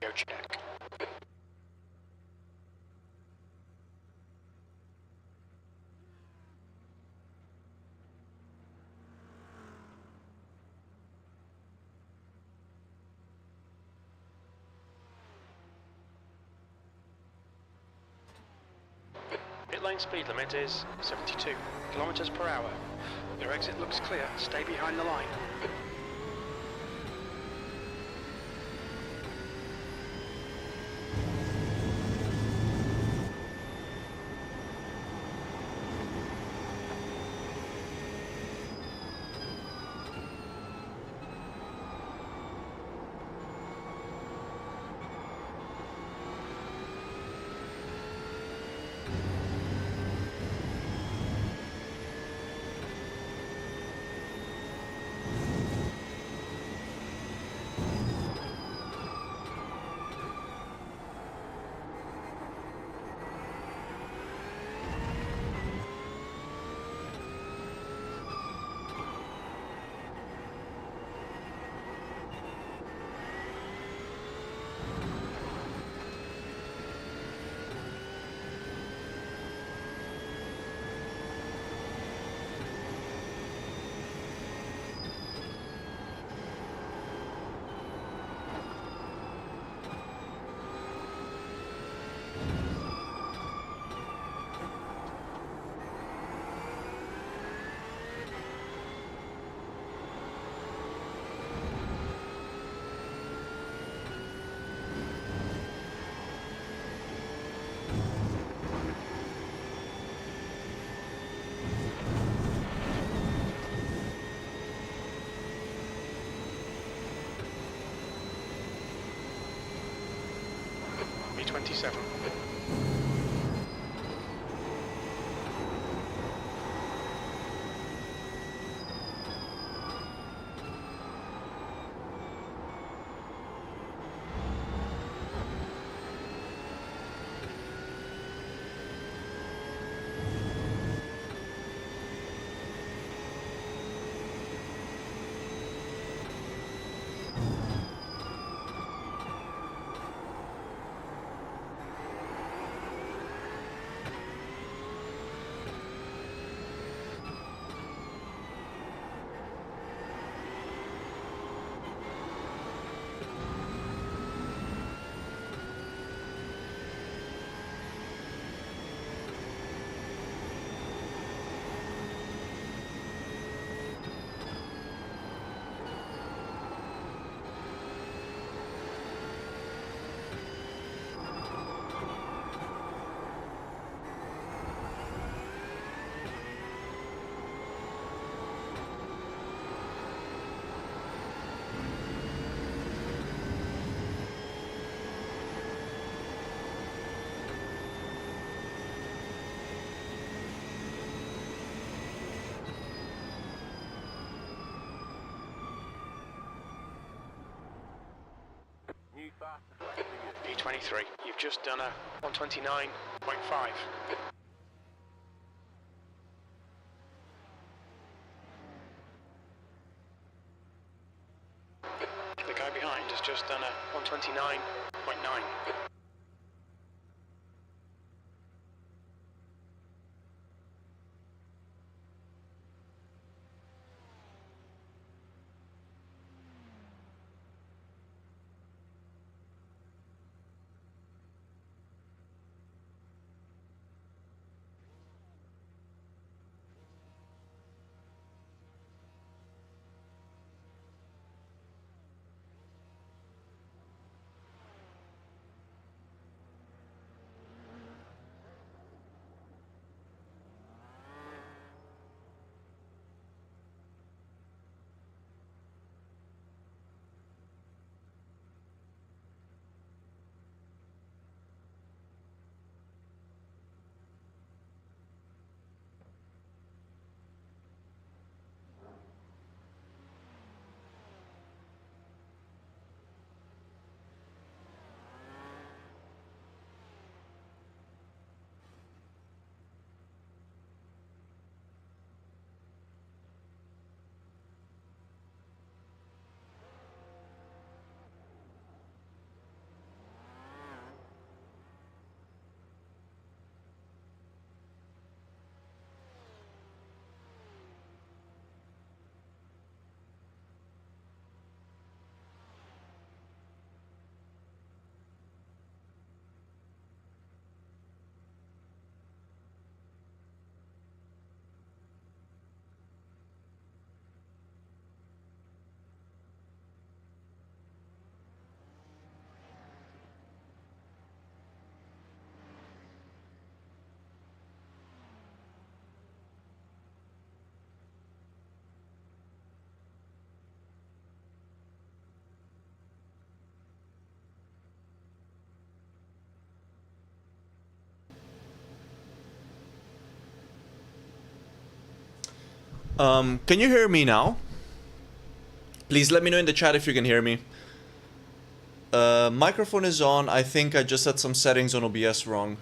radio check. Pit lane speed limit is 72 kilometers per hour. Your exit looks clear. Stay behind the line. B27. B23, you've just done a 129.5. The guy behind has just done a 129.9. Can you hear me now? Please let me know in the chat if you can hear me. Microphone is on. I think I just set some settings on OBS wrong.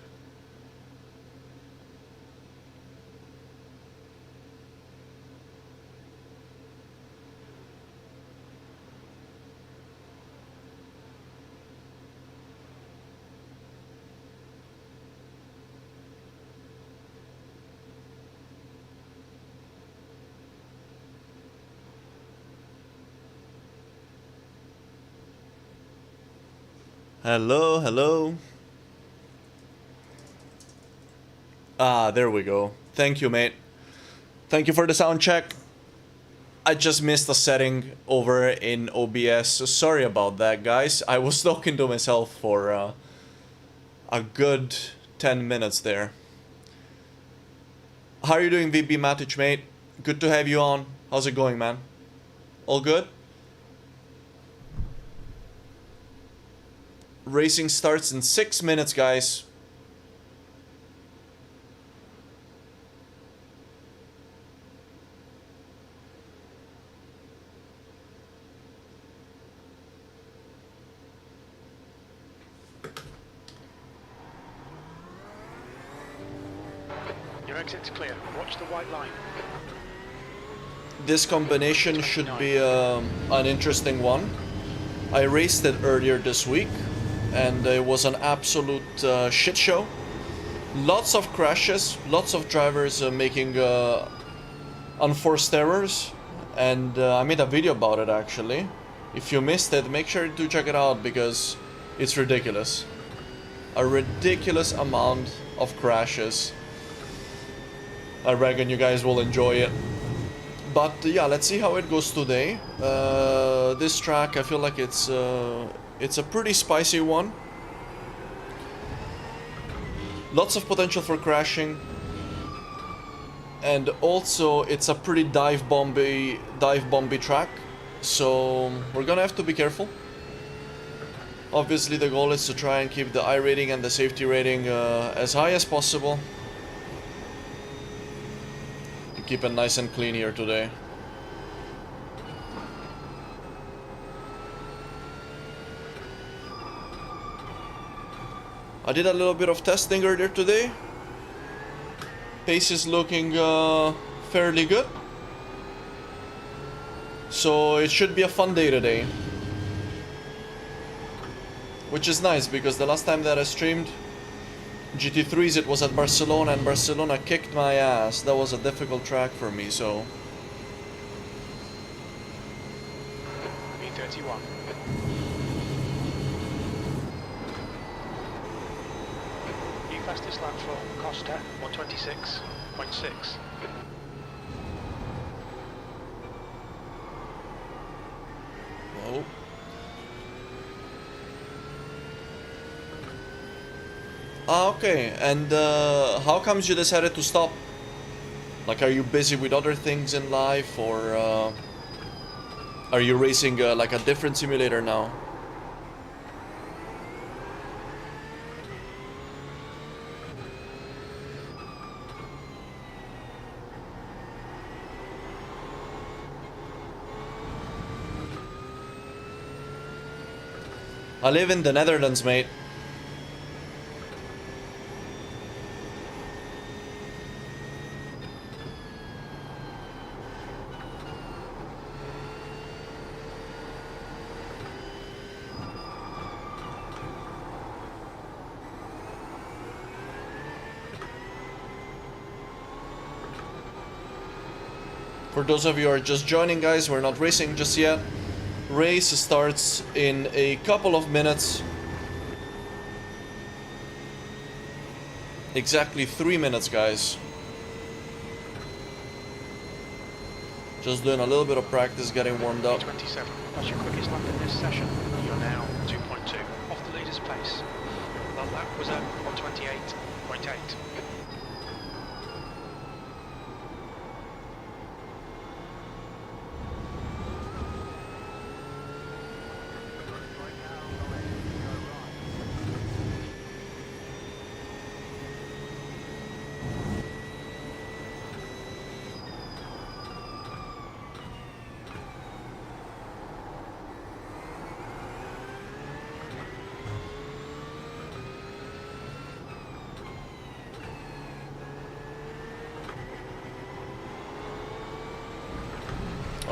Hello, hello. Ah, there we go. Thank you, mate. Thank you for the sound check. I just missed a setting over in OBS, so sorry about that, guys. I was talking to myself for a good 10 minutes there. How are you doing, VB Matic, mate? Good to have you on. How's it going, man? All good? Racing starts in 6 minutes, guys. Your exit's clear. Watch the white line. This combination should be an interesting one. I raced it earlier this week, and it was an absolute shit show. Lots of crashes, lots of drivers making unforced errors, and I made a video about it actually. If you missed it, make sure to check it out because it's ridiculous. A ridiculous amount of crashes. I reckon you guys will enjoy it. But yeah, let's see how it goes today. This track, I feel like it's a pretty spicy one. Lots of potential for crashing. And also, it's a pretty dive bomby track. So we're gonna have to be careful. Obviously, the goal is to try and keep the I rating and the safety rating as high as possible. Keep it nice and clean here today. I did a little bit of testing earlier today. Pace is looking fairly good. So it should be a fun day today. Which is nice because the last time that I streamed GT3s, it was at Barcelona, and Barcelona kicked my ass. That was a difficult track for me, so... E31. New fastest lap for Costa, 126.6. Whoa. Ah, okay. And how comes you decided to stop? Like, are you busy with other things in life, or are you racing like a different simulator now? I live in the Netherlands, mate. For those of you who are just joining, guys, we're not racing just yet. Race starts in a couple of minutes. Exactly 3 minutes, guys. Just doing a little bit of practice, getting warmed up. 27. That's your quickest lap in this session. You're now 2.2 off the leader's pace. That lap was at 128.8.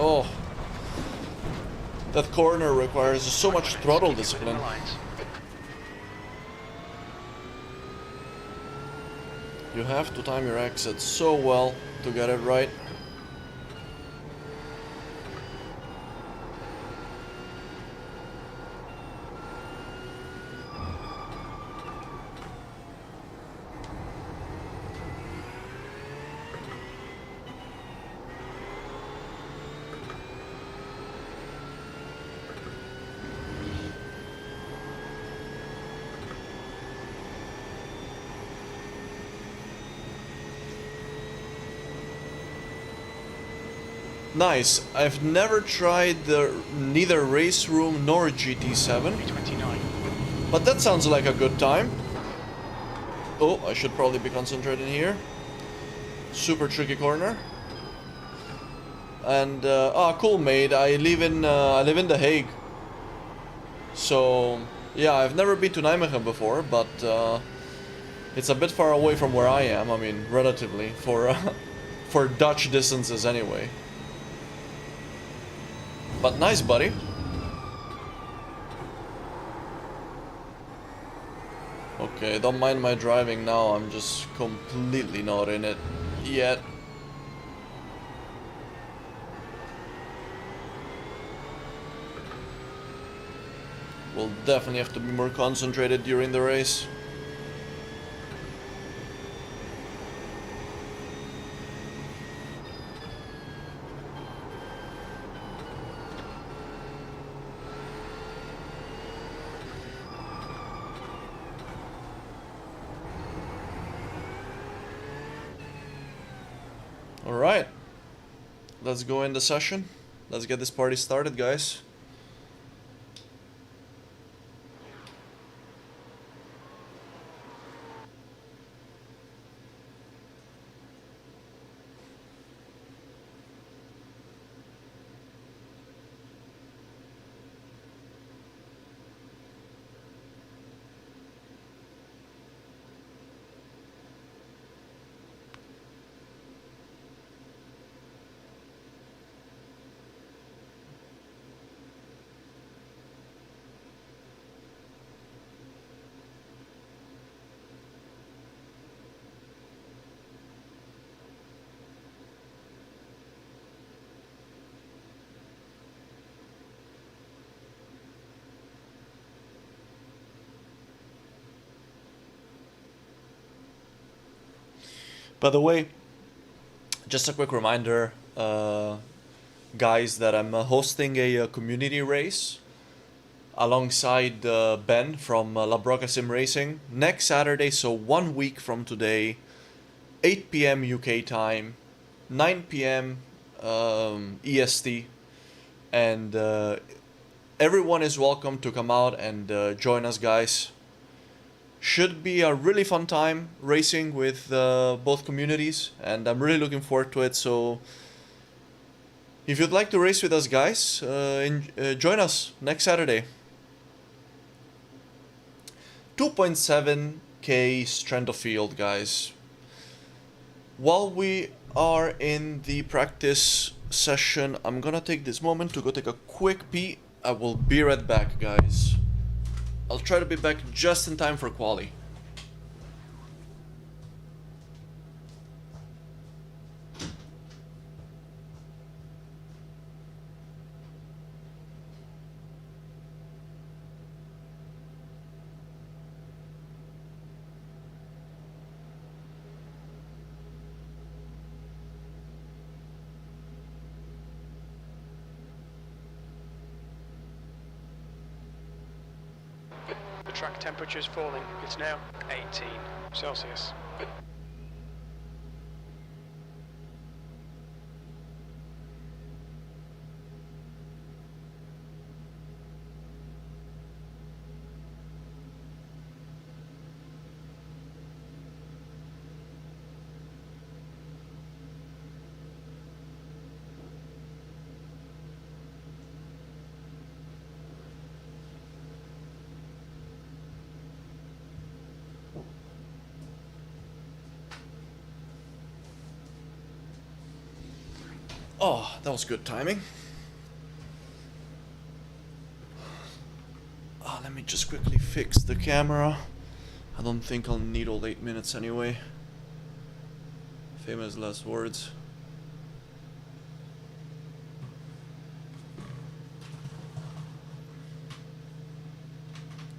Oh, that corner requires so much throttle discipline. You have to time your exit so well to get it right. Nice. I've never tried neither Race Room nor GT7, but that sounds like a good time. Oh, I should probably be concentrating here. Super tricky corner. And cool, mate. I live in The Hague. So yeah, I've never been to Nijmegen before, but it's a bit far away from where I am. I mean, relatively for for Dutch distances anyway. But nice, buddy. Okay, don't mind my driving now. I'm just completely not in it yet. We'll definitely have to be more concentrated during the race. Alright, let's go in the session. Let's get this party started, guys. By the way, just a quick reminder, guys, that I'm hosting a community race alongside Ben from La Broca Sim Racing next Saturday, so 1 week from today, 8 p.m. UK time, 9 p.m. EST, and everyone is welcome to come out and join us, guys. Should be a really fun time racing with both communities, and I'm really looking forward to it. So if you'd like to race with us, guys, join us next Saturday. 2.7k strand of field, guys. While we are in the practice session, I'm gonna take this moment to go take a quick pee. I will be right back, guys. I'll try to be back just in time for quali. The track temperature is falling. It's now 18 Celsius. Oh, that was good timing. Let me just quickly fix the camera. I don't think I'll need all 8 minutes anyway. Famous last words.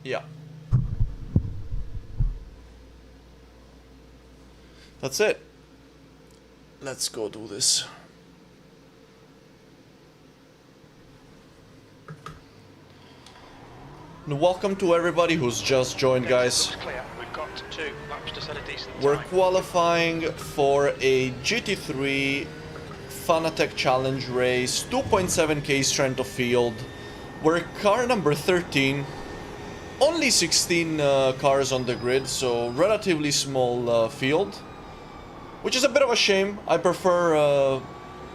Yeah. That's it. Let's go do this. And welcome to everybody who's just joined, guys. Clear. We've got 2 laps to set a decent We're time. qualifying for a GT3 Fanatec Challenge race, 2.7k strength of field. We're car number 13. Only 16 cars on the grid, so relatively small field. Which is a bit of a shame. I prefer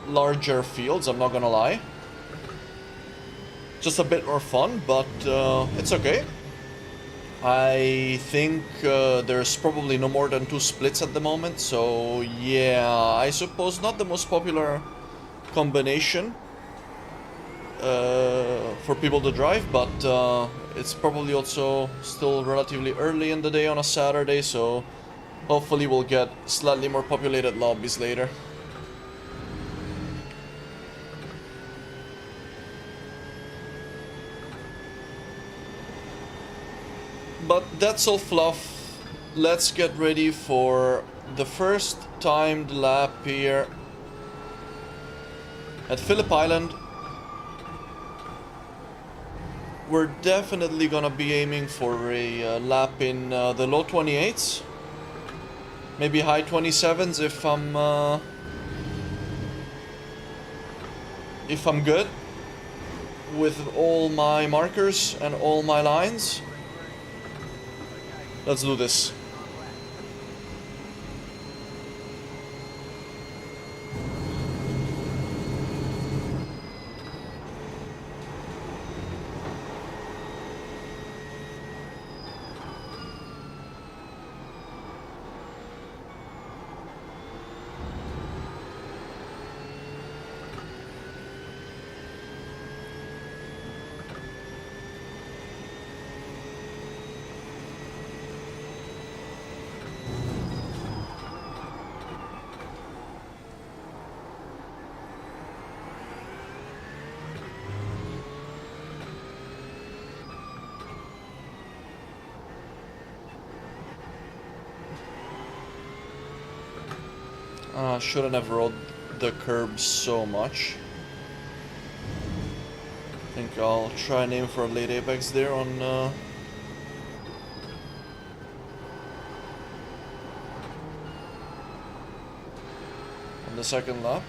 larger fields, I'm not gonna lie. Just a bit more fun, but it's okay. I think there's probably no more than 2 splits at the moment, so yeah, I suppose not the most popular combination for people to drive, but it's probably also still relatively early in the day on a Saturday, so hopefully we'll get slightly more populated lobbies later. But that's all fluff. Let's get ready for the first timed lap here at Phillip Island. We're definitely gonna be aiming for a lap in the low 28s. Maybe high 27s if I'm good with all my markers and all my lines. Let's do this. Shouldn't have rode the curb so much. I think I'll try and aim for a late apex there on the second lap.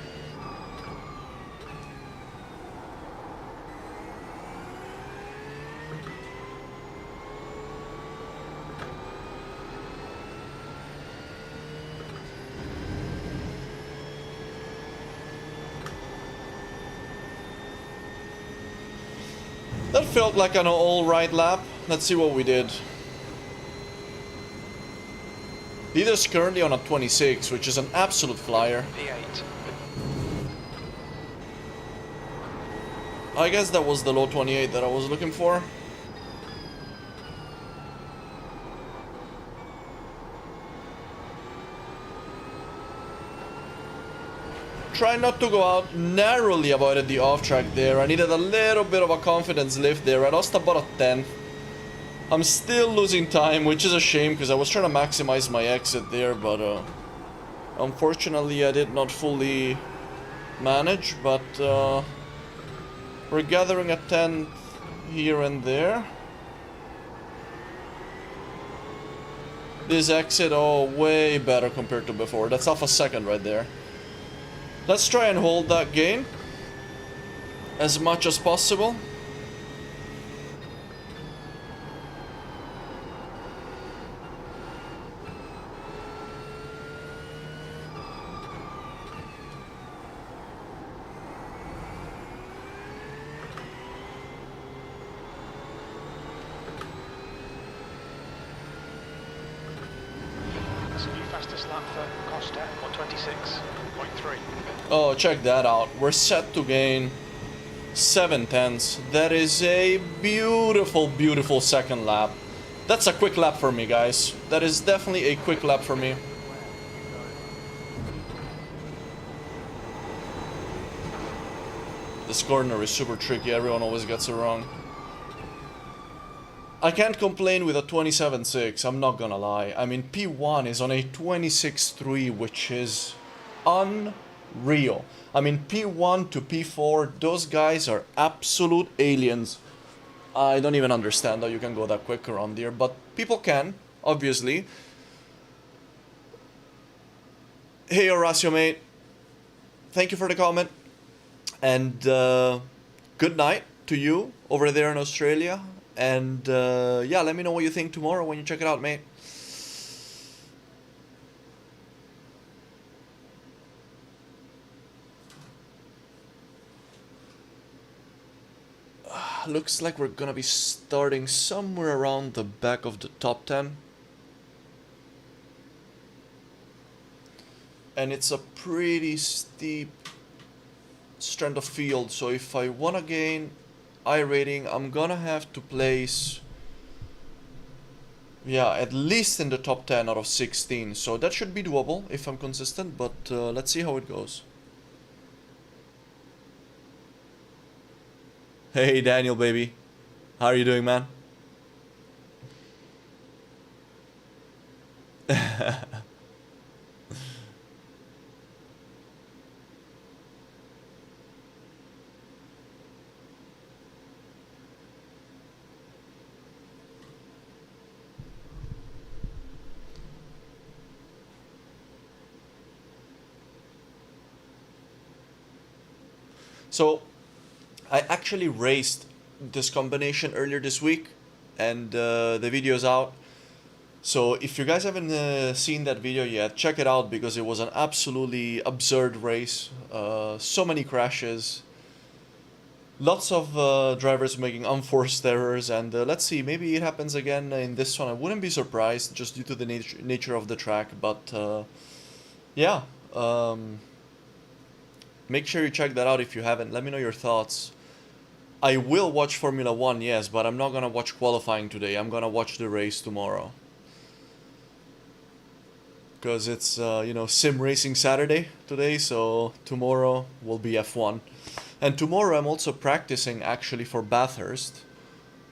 That felt like an alright lap. Let's see what we did. Leader's currently on a 26, which is an absolute flyer. P8. I guess that was the low 28 that I was looking for. Try not to go out, narrowly avoided the off track there. I needed a little bit of a confidence lift there. I lost about a 10th. I'm still losing time, which is a shame because I was trying to maximize my exit there, but unfortunately I did not fully manage, but we're gathering a 10th here and there. This exit, oh, way better compared to before. That's half a second right there. Let's try and hold that gain as much as possible. That's a new fastest lap for car last step, 126.3. Oh, check that out. We're set to gain 7/10. That is a beautiful, beautiful second lap. That's a quick lap for me, guys. That is definitely a quick lap for me. This corner is super tricky. Everyone always gets it wrong. I can't complain with a 27.6, I'm not gonna lie. I mean, P1 is on a 26.3, which is unreal. I mean, P1 to P4, those guys are absolute aliens. I don't even understand how you can go that quick around here, but people can, obviously. Hey, Horacio, mate. Thank you for the comment. And good night to you over there in Australia. And yeah, let me know what you think tomorrow when you check it out, mate. Looks like we're gonna be starting somewhere around the back of the top 10. And it's a pretty steep strand of field, so if I wanna gain iRating, I'm gonna have to place, yeah, at least in the top 10 out of 16. So that should be doable if I'm consistent, but let's see how it goes. Hey Daniel, baby. How are you doing, man? So, I actually raced this combination earlier this week, and the video's out. So if you guys haven't seen that video yet, check it out because it was an absolutely absurd race. So many crashes, lots of drivers making unforced errors, and let's see, maybe it happens again in this one. I wouldn't be surprised just due to the nature of the track, but yeah. Make sure you check that out if you haven't. Let me know your thoughts. I will watch Formula 1, yes, but I'm not gonna watch qualifying today. I'm gonna watch the race tomorrow. Because it's, you know, Sim Racing Saturday today, so tomorrow will be F1. And tomorrow I'm also practicing actually for Bathurst.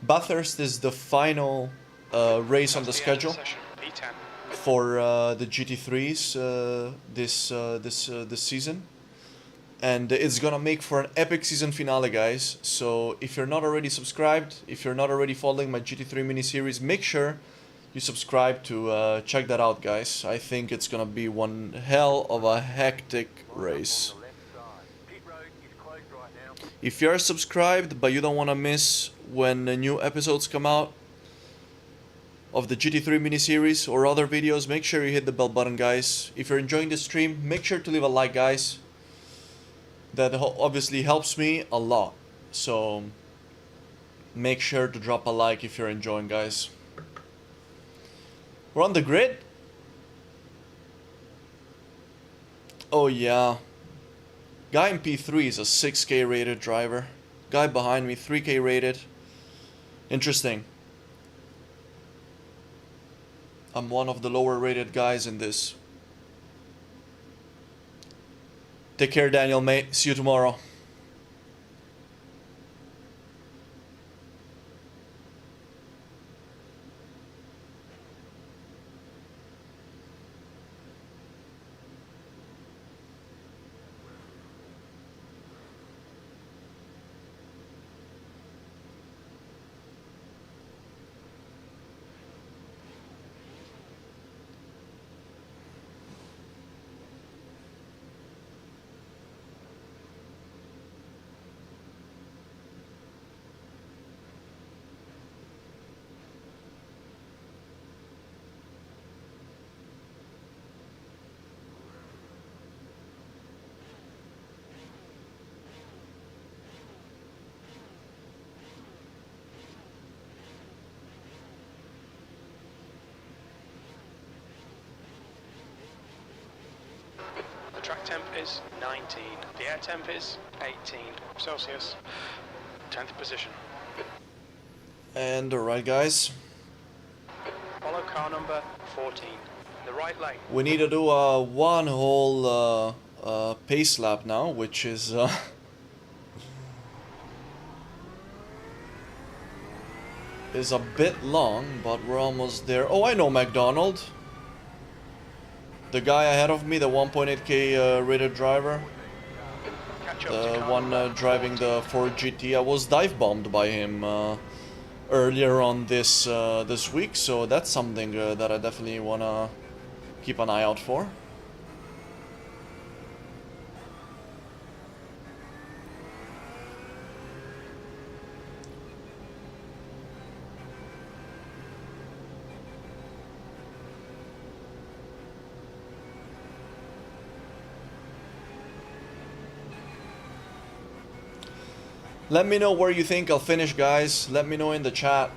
Bathurst is the final race on the schedule for the GT3s this season. And it's gonna make for an epic season finale, guys. So if you're not already subscribed, if you're not already following my GT3 mini-series, make sure you subscribe to check that out, guys. I think it's gonna be one hell of a hectic race. If you're subscribed but you don't want to miss when the new episodes come out of the GT3 mini-series or other videos, make sure you hit the bell button, guys. If you're enjoying the stream, make sure to leave a like, guys. That obviously helps me a lot, so make sure to drop a like if you're enjoying, guys. We're on the grid. Oh yeah, guy in P3 is a 6K rated driver. Guy behind me 3K rated. Interesting. I'm one of the lower rated guys in this. Take care, Daniel, mate. See you tomorrow. temp is 19. The air temp is 18 Celsius. 10th position. And alright guys, Follow car number 14. The right lane. we need to do a one whole pace lap now, which is is a bit long, but we're almost there. Oh, I know McDonald. The guy ahead of me, the 1.8k rated driver. The one driving the Ford GT. I was dive bombed by him earlier on this this week, so that's something that I definitely wanna keep an eye out for. Let me know where you think I'll finish, guys. Let me know in the chat.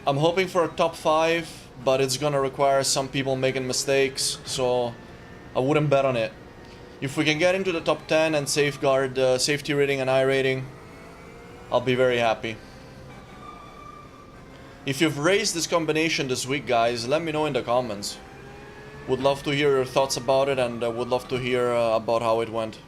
I'm hoping for a top 5, but it's gonna require some people making mistakes, so I wouldn't bet on it. If we can get into the top 10 and safeguard safety rating and iRating, I'll be very happy. If you've raised this combination this week, guys, let me know in the comments. Would love to hear your thoughts about it, and would love to hear about how it went.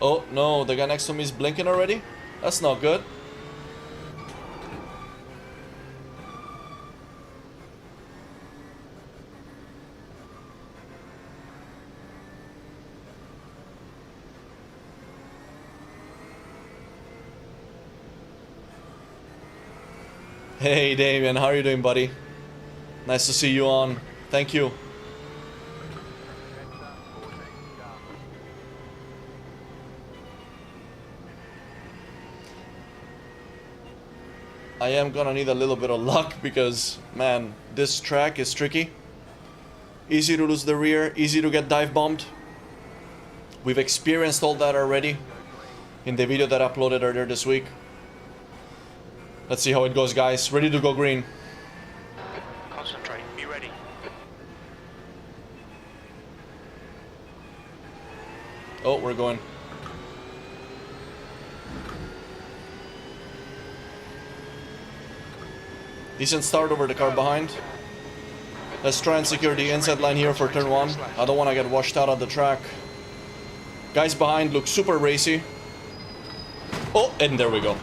Oh, no, the guy next to me is blinking already? That's not good. Hey, Damien, how are you doing, buddy? Nice to see you on. Thank you. I am gonna need a little bit of luck because, man, this track is tricky. Easy to lose the rear, easy to get dive bombed. We've experienced all that already in the video that I uploaded earlier this week. Let's see how it goes, guys. Ready to go green. Concentrate, be ready. Oh, we're going. Decent start over the car behind. Let's try and secure the inside line here for turn 1. I don't want to get washed out of the track. Guys behind look super racy. Oh, and there we go.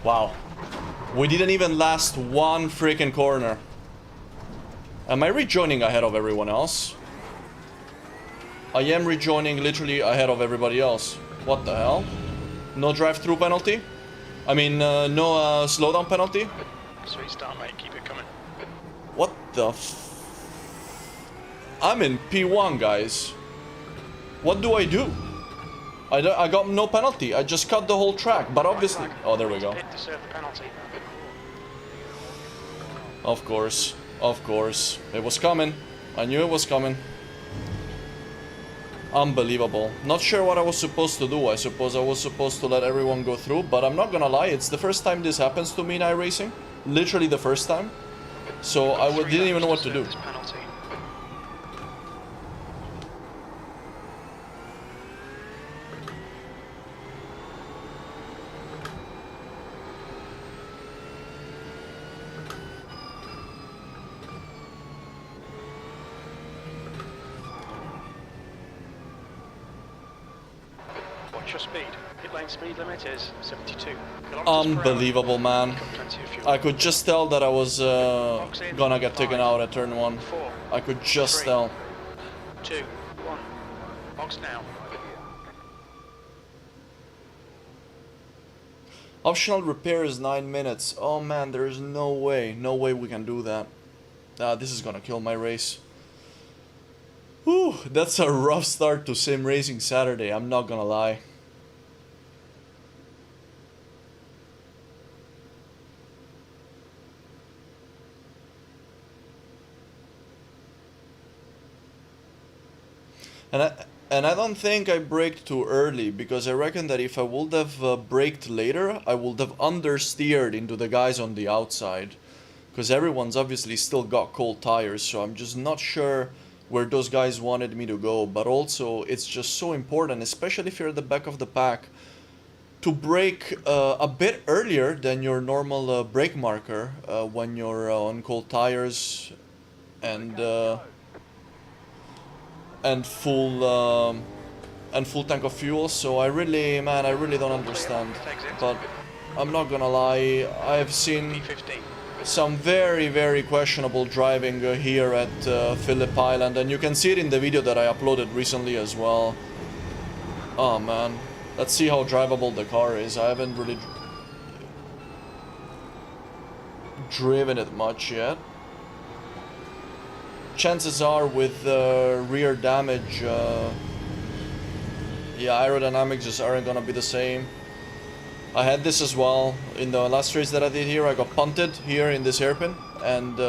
Wow. We didn't even last one freaking corner. Am I rejoining ahead of everyone else? I am rejoining literally ahead of everybody else. What the hell? No drive-through penalty? I mean, no slowdown penalty? Sweet start, mate. Keep it coming. What the I'm in P1, guys. What do I do? I got no penalty. I just cut the whole track, but obviously... Oh, there we go. Pit to serve the penalty. Of course. Of course. It was coming. I knew it was coming. Unbelievable. Not sure what I was supposed to do. I suppose I was supposed to let everyone go through, but I'm not gonna lie, it's the first time this happens to me in iRacing. Literally the first time. So I didn't even know what to do. Watch your speed. Pit lane speed limit is 72. Unbelievable, man. I could just tell that I was gonna get taken out at turn 1. I could just tell. 2, 1. Box now. Optional repair is 9 minutes. Oh man, there is no way we can do that. This is gonna kill my race. Whew, that's a rough start to Sim Racing Saturday, I'm not gonna lie. And I don't think I braked too early, because I reckon that if I would have braked later, I would have understeered into the guys on the outside. Because everyone's obviously still got cold tires, so I'm just not sure where those guys wanted me to go. But also, it's just so important, especially if you're at the back of the pack, to brake a bit earlier than your normal brake marker when you're on cold tires and and full and full tank of fuel. So I really don't understand. But I'm not gonna lie, I've seen some very questionable driving here at Phillip Island, and you can see it in the video that I uploaded recently as well. Oh man, let's see how drivable the car is. I haven't really driven it much yet. Chances are with rear damage, yeah, aerodynamics just aren't gonna be the same. I had this as well in the last race that I did here. I got punted here in this hairpin, and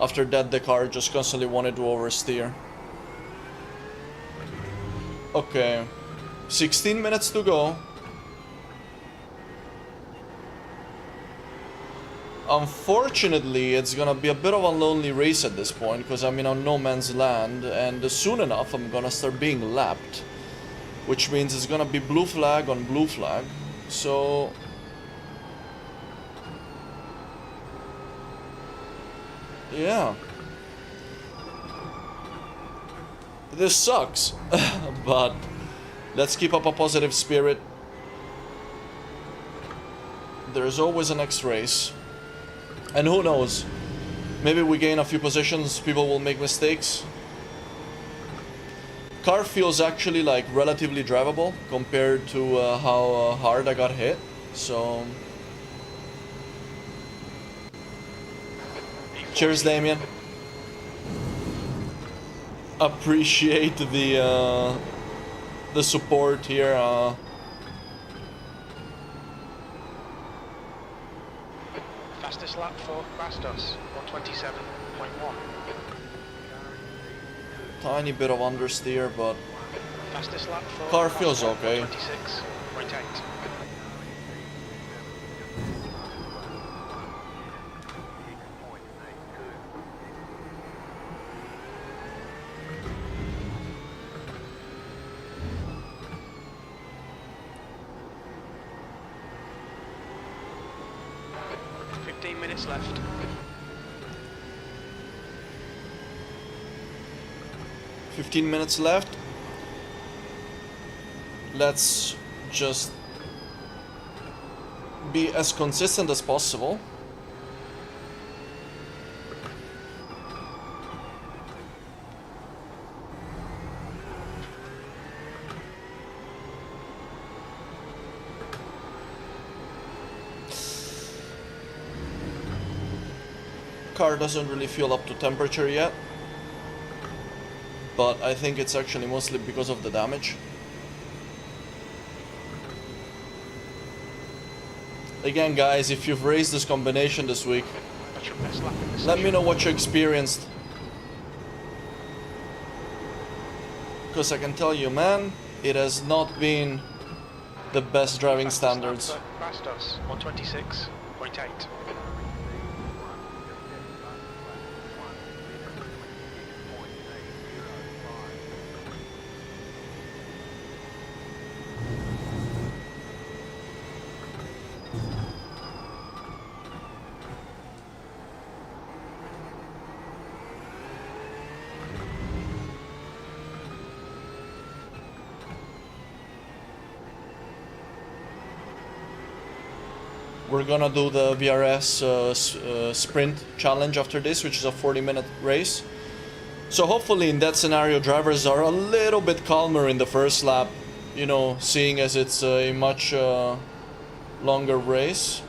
after that the car just constantly wanted to oversteer. Okay, 16 minutes to go. Unfortunately, it's gonna be a bit of a lonely race at this point, because I'm in a no man's land, and soon enough I'm gonna start being lapped, which means it's gonna be blue flag on blue flag. So yeah, this sucks. But let's keep up a positive spirit. There's always a next race, and who knows, maybe we gain a few positions, people will make mistakes. Car feels actually like relatively drivable compared to how hard I got hit, so cheers, Damien. Appreciate the support here. Fastest lap for Bastos, 127.1. Tiny bit of understeer, but Fastest lap for car feels okay. 26.8. Minutes left. 15 minutes left. Let's just be as consistent as possible. Car doesn't really feel up to temperature yet, but I think it's actually mostly because of the damage. Again, guys, if you've raced this combination this week, let me know what you experienced, because I can tell you, man, it has not been the best driving standards. Bastos, 126.8. We're gonna do the VRS sprint challenge after this, which is a 40-minute race. So hopefully in that scenario drivers are a little bit calmer in the first lap, you know, seeing as it's a much longer race.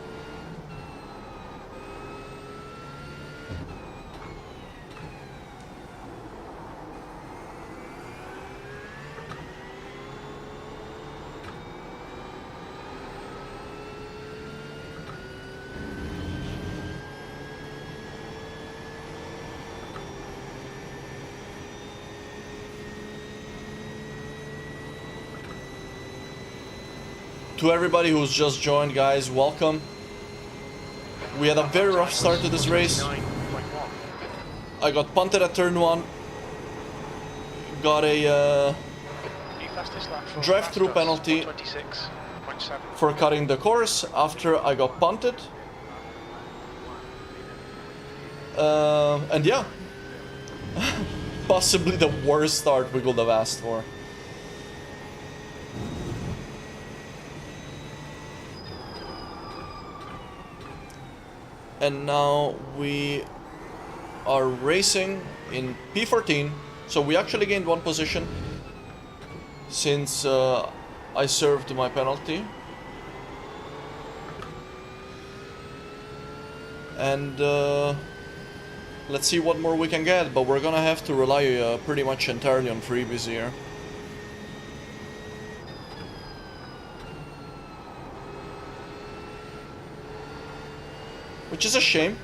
to everybody who's just joined, guys, welcome. We had a very rough start to this race. 9.1. I got punted at turn 1. Got a New fastest lap for drive-through Bastos, penalty 126.7. for cutting the course after I got punted. And yeah, possibly the worst start we could have asked for. And now we are racing in P14, so we actually gained 1 position since I served my penalty. And let's see what more we can get, but we're gonna have to rely pretty much entirely on freebies here. Which is a shame.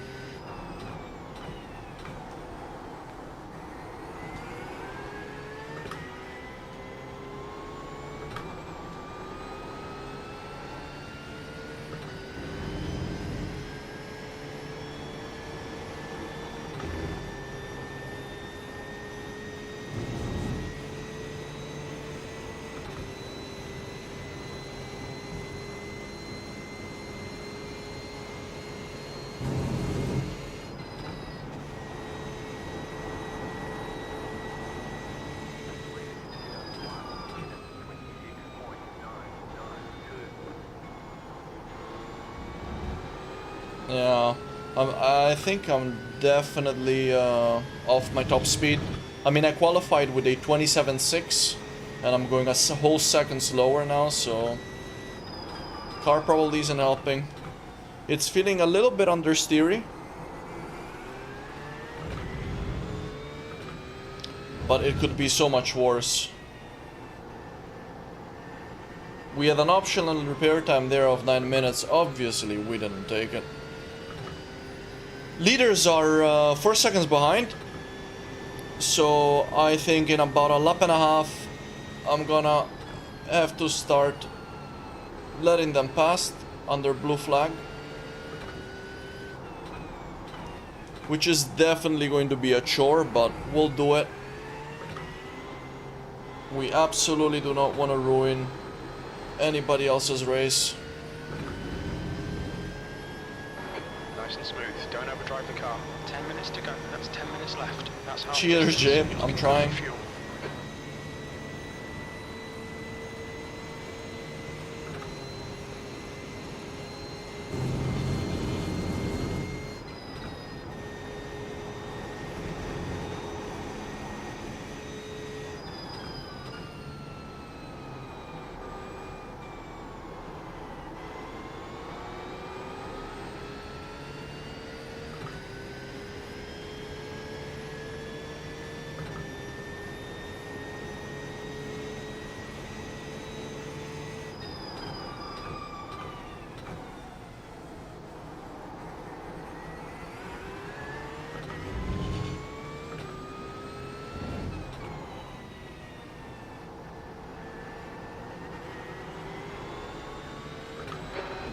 Yeah, I think I'm definitely off my top speed. I mean, I qualified with a 27.6, and I'm going a whole second slower now, so car probably isn't helping. It's feeling a little bit understeery, but it could be so much worse. We had an optional repair time there of 9 minutes. Obviously, we didn't take it. Leaders are 4 seconds behind, so I think in about a lap and a half I'm gonna have to start letting them pass under blue flag, which is definitely going to be a chore, but we'll do it. We absolutely do not want to ruin anybody else's race. Nice and smooth. Don't overdrive the car. 10 minutes to go. That's 10 minutes left. That's half. Cheers, Jim. I'm trying. Fuel.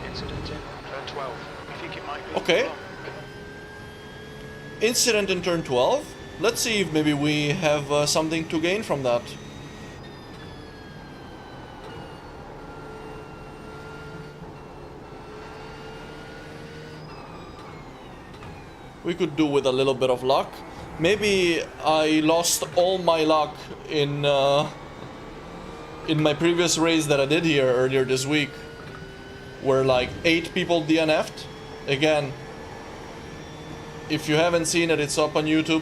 Incident in turn 12. I think it might be. Okay. Incident in turn 12. Let's see if maybe we have something to gain from that. We could do with a little bit of luck. Maybe I lost all my luck in my previous race that I did here earlier this week, where like 8 people DNF'd. Again, if you haven't seen it, it's up on YouTube.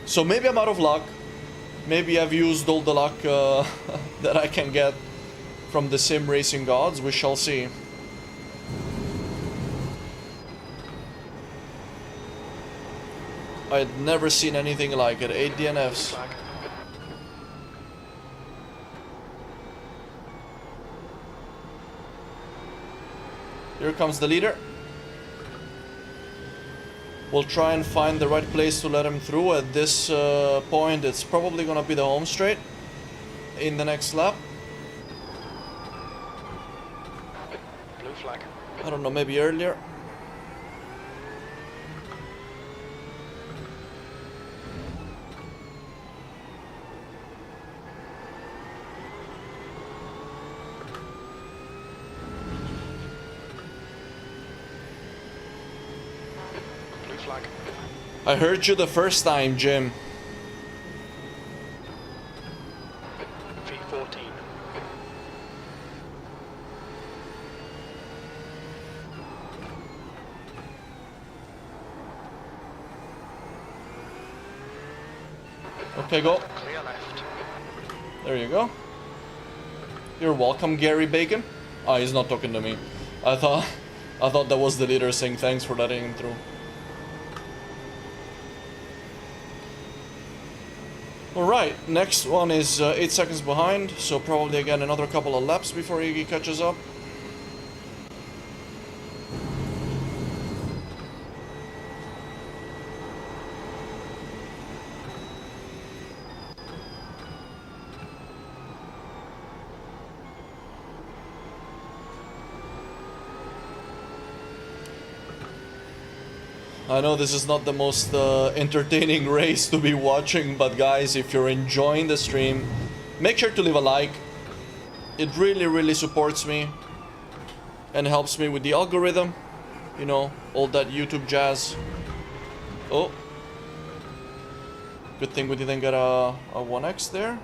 So maybe I'm out of luck. Maybe I've used all the luck that I can get from the sim racing gods. We shall see. I'd never seen anything like it. 8 DNFs. Here comes the leader. We'll try and find the right place to let him through. At this point, it's probably gonna be the home straight in the next lap. flag. I don't know, maybe earlier. Blue flag. I heard you the first time, Jim. V14. Okay, go. Clear left. There you go. You're welcome, Gary Bacon. Oh, he's not talking to me. I thought that was the leader saying thanks for letting him through. Alright, next one is 8 seconds behind, so probably again another couple of laps before he catches up. I know this is not the most entertaining race to be watching, but guys, if you're enjoying the stream, make sure to leave a like. It really supports me and helps me with the algorithm, you know, all that YouTube jazz. Oh, good thing we didn't get a 1x there.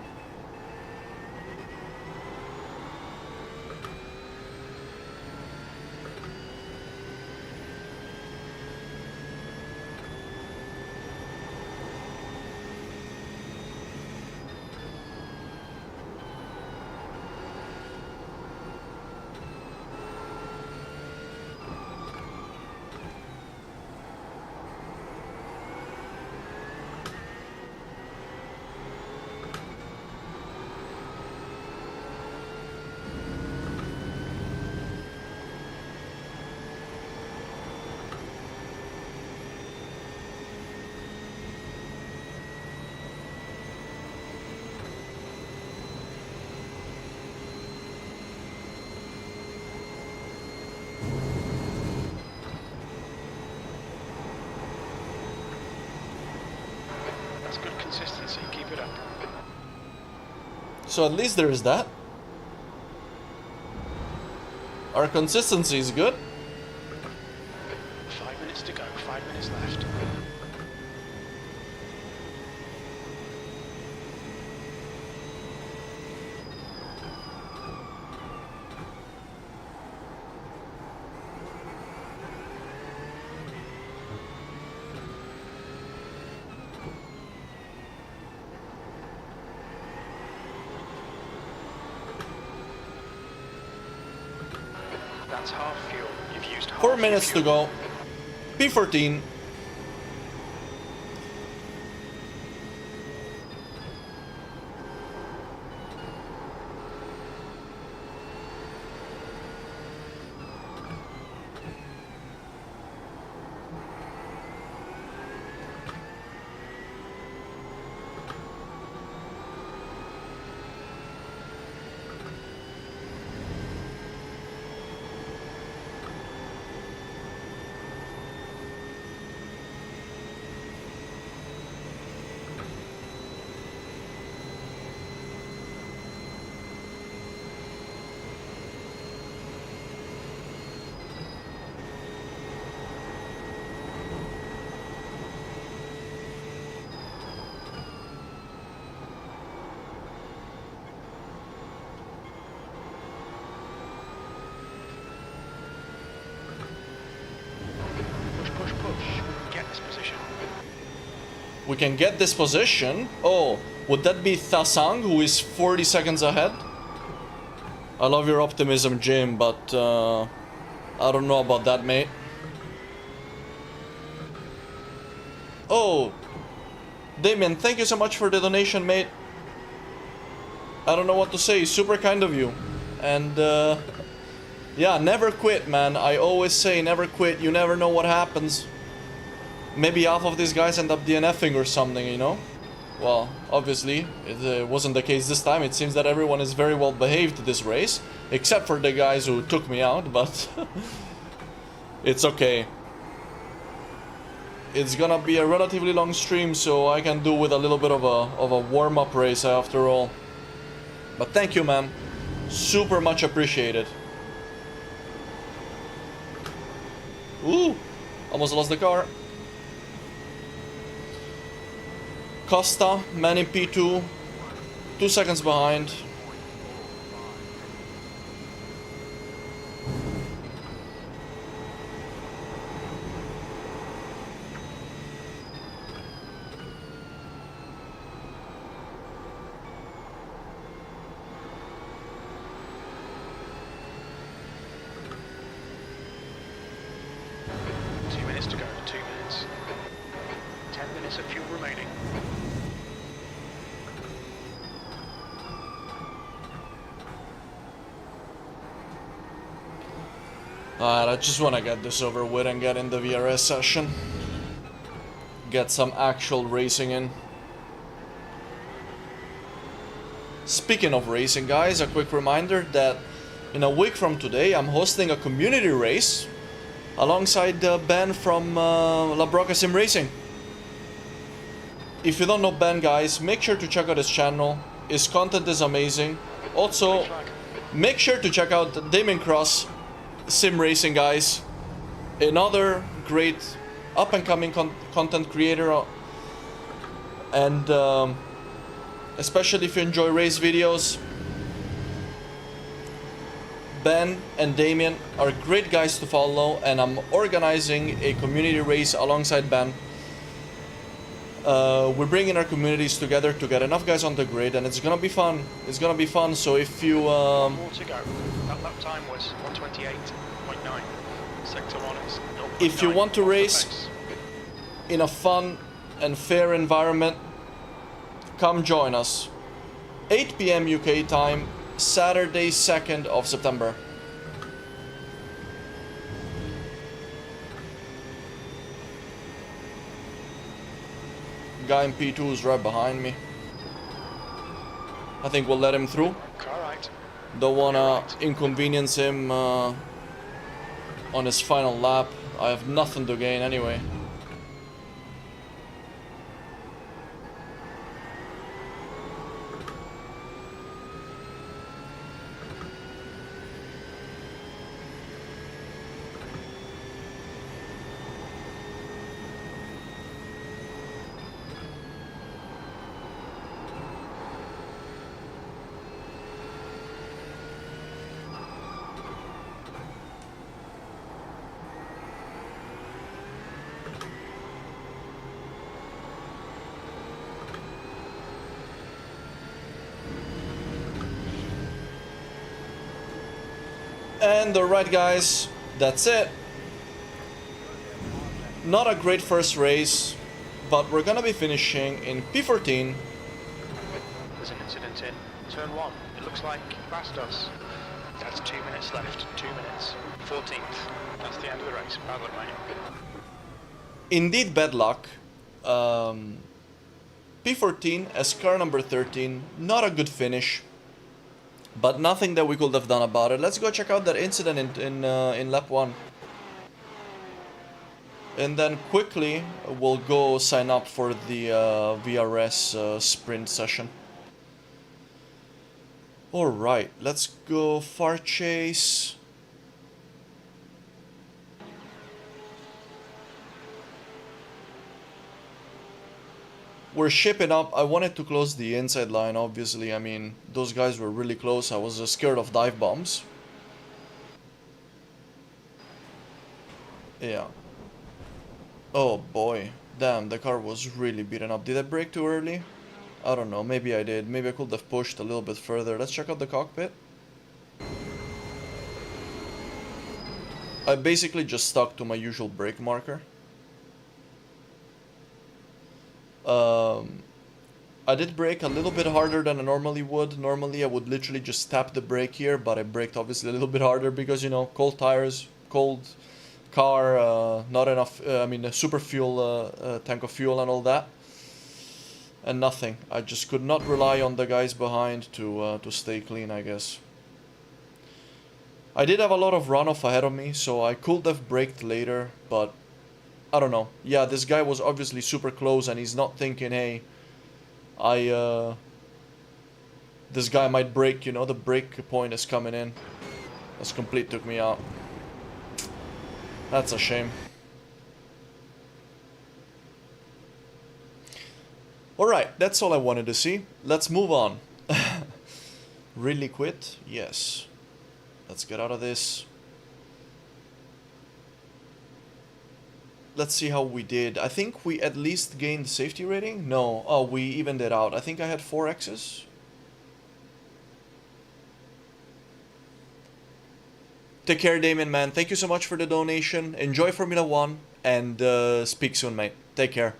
That's good consistency. Keep it up. So at least there is that. Our consistency is good. 5 minutes to go. 5 minutes left. That's half fuel. You've used half 4 minutes to fuel. go. P14. Get this position. We can get this position. Oh, would that be Thasang, who is 40 seconds ahead? I love your optimism, Jim, but I don't know about that, mate. Oh, Damien, thank you so much for the donation, mate. I don't know what to say. Super kind of you. And yeah, never quit, man. I always say never quit. You never know what happens. Maybe half of these guys end up DNFing or something, you know? Well, obviously, it wasn't the case this time. It seems that everyone is very well behaved this race, except for the guys who took me out, but it's okay. It's gonna be a relatively long stream, so I can do with a little bit of a warm-up race after all. But thank you, man. Super much appreciated. Ooh! Almost lost the car. Costa, man in P2, 2 seconds behind. To go, 2 minutes. 10 minutes of fuel remaining. Alright, I just want to get this over with and get in the VRS session. Get some actual racing in. Speaking of racing, guys, a quick reminder that in a week from today I'm hosting a community race alongside Ben from La Broca Sim Racing. If you don't know Ben, guys, make sure to check out his channel. His content is amazing. Also, make sure to check out Damon Cross Sim Racing, guys. Another great up-and-coming content creator. And especially if you enjoy race videos, Ben and Damien are great guys to follow, and I'm organizing a community race alongside Ben. We're bringing our communities together to get enough guys on the grid, and it's gonna be fun. It's gonna be fun. So if you More to go. That lap time was 128.9. Sector 1 is 0.9. if you want to race in a fun and fair environment, come join us. 8 p.m. UK time, Saturday 2nd of September. Guy in P2 is right behind me. I think we'll let him through. Alright. Don't wanna inconvenience him on his final lap. I have nothing to gain anyway. And alright, guys, that's it. Not a great first race, but we're gonna be finishing in P14. There's an incident in turn 1. It looks like he passed us. That's 2 minutes left. 2 minutes. 14th. That's the end of the race. Bad luck, mate. Indeed, bad luck. P14 as car number 13. Not a good finish, but nothing that we could have done about it. Let's go check out that incident in lap 1. And then quickly we'll go sign up for the VRS sprint session. Alright, let's go far chase. We're shipping up. I wanted to close the inside line, obviously. I mean, those guys were really close. I was scared of dive bombs. Yeah. Oh boy. Damn, the car was really beaten up. Did I brake too early? I don't know. Maybe I did. Maybe I could have pushed a little bit further. Let's check out the cockpit. I basically just stuck to my usual brake marker. I did brake a little bit harder than I normally would. Normally I would literally just tap the brake here, but I braked obviously a little bit harder because, you know, cold tires, cold car, not enough, I mean a super fuel, tank of fuel and all that. and nothing. I just could not rely on the guys behind to stay clean, I guess. I did have a lot of runoff ahead of me, so I could have braked later, but I don't know. Yeah, this guy was obviously super close, and he's not thinking, hey, this guy might brake, you know, the brake point is coming in. That's complete took me out. That's a shame. Alright, that's all I wanted to see. Let's move on. Really quit? Yes. Let's get out of this. Let's see how we did. I think we at least gained safety rating. No. Oh, we evened it out. I think I had 4 X's. Take care, Damien, man. Thank you so much for the donation. Enjoy Formula 1. And speak soon, mate. Take care.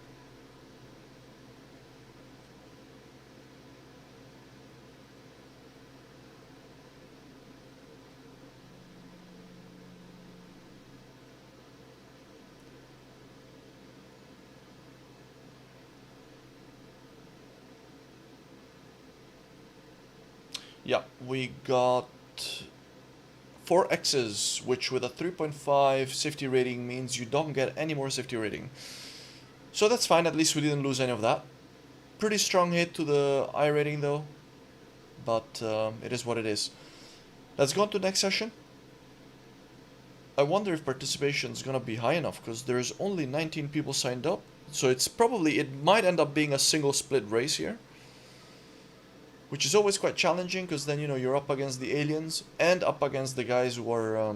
Yeah, we got 4 X's, which with a 3.5 safety rating means you don't get any more safety rating. So that's fine, at least we didn't lose any of that. Pretty strong hit to the I rating though, but it is what it is. Let's go on to the next session. I wonder if participation is gonna be high enough, because there's only 19 people signed up. So it might end up being a single split race here. Which is always quite challenging, because then, you know, you're up against the aliens and up against the guys who are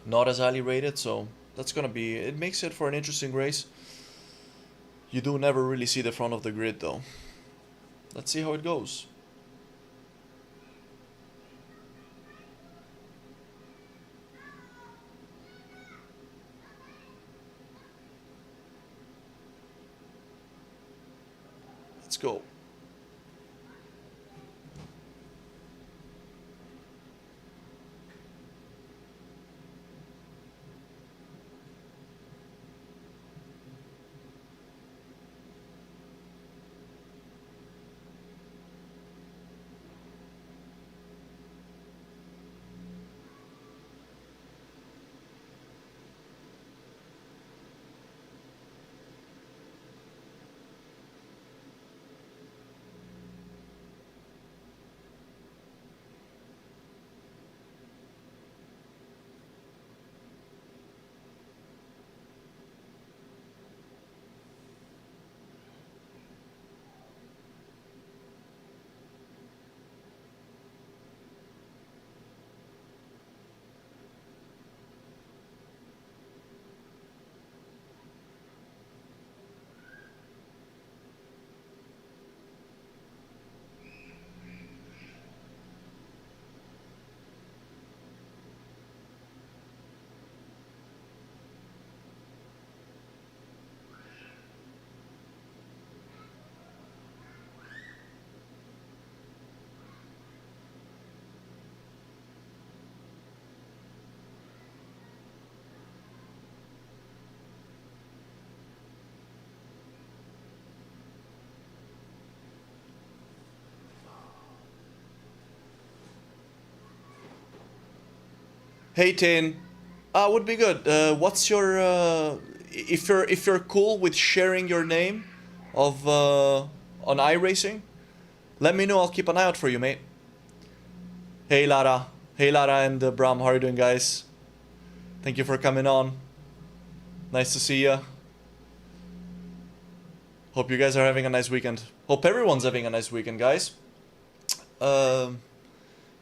not as highly rated, so that's gonna be... it makes it for an interesting race. You do never really see the front of the grid, though. Let's see how it goes. Let's go. Hey Tin, would be good. What's your if you're cool with sharing your name of on iRacing, let me know. I'll keep an eye out for you, mate. Hey Lara, and Bram, how are you doing, guys? Thank you for coming on. Nice to see you. Hope you guys are having a nice weekend. Hope everyone's having a nice weekend, guys.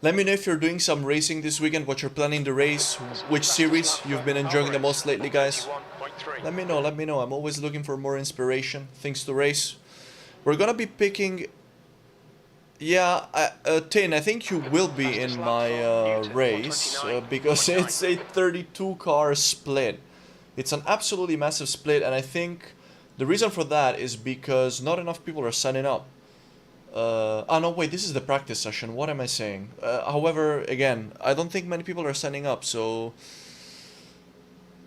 Let me know if you're doing some racing this weekend, what you're planning to race, which series you've been enjoying the most lately, guys. Let me know. I'm always looking for more inspiration, things to race. We're gonna be picking... Yeah, Tin, I think you will be in my race, because it's a 32 car split. It's an absolutely massive split, and I think the reason for that is because not enough people are signing up. No, wait, this is the practice session. What am I saying? However, again, I don't think many people are signing up, so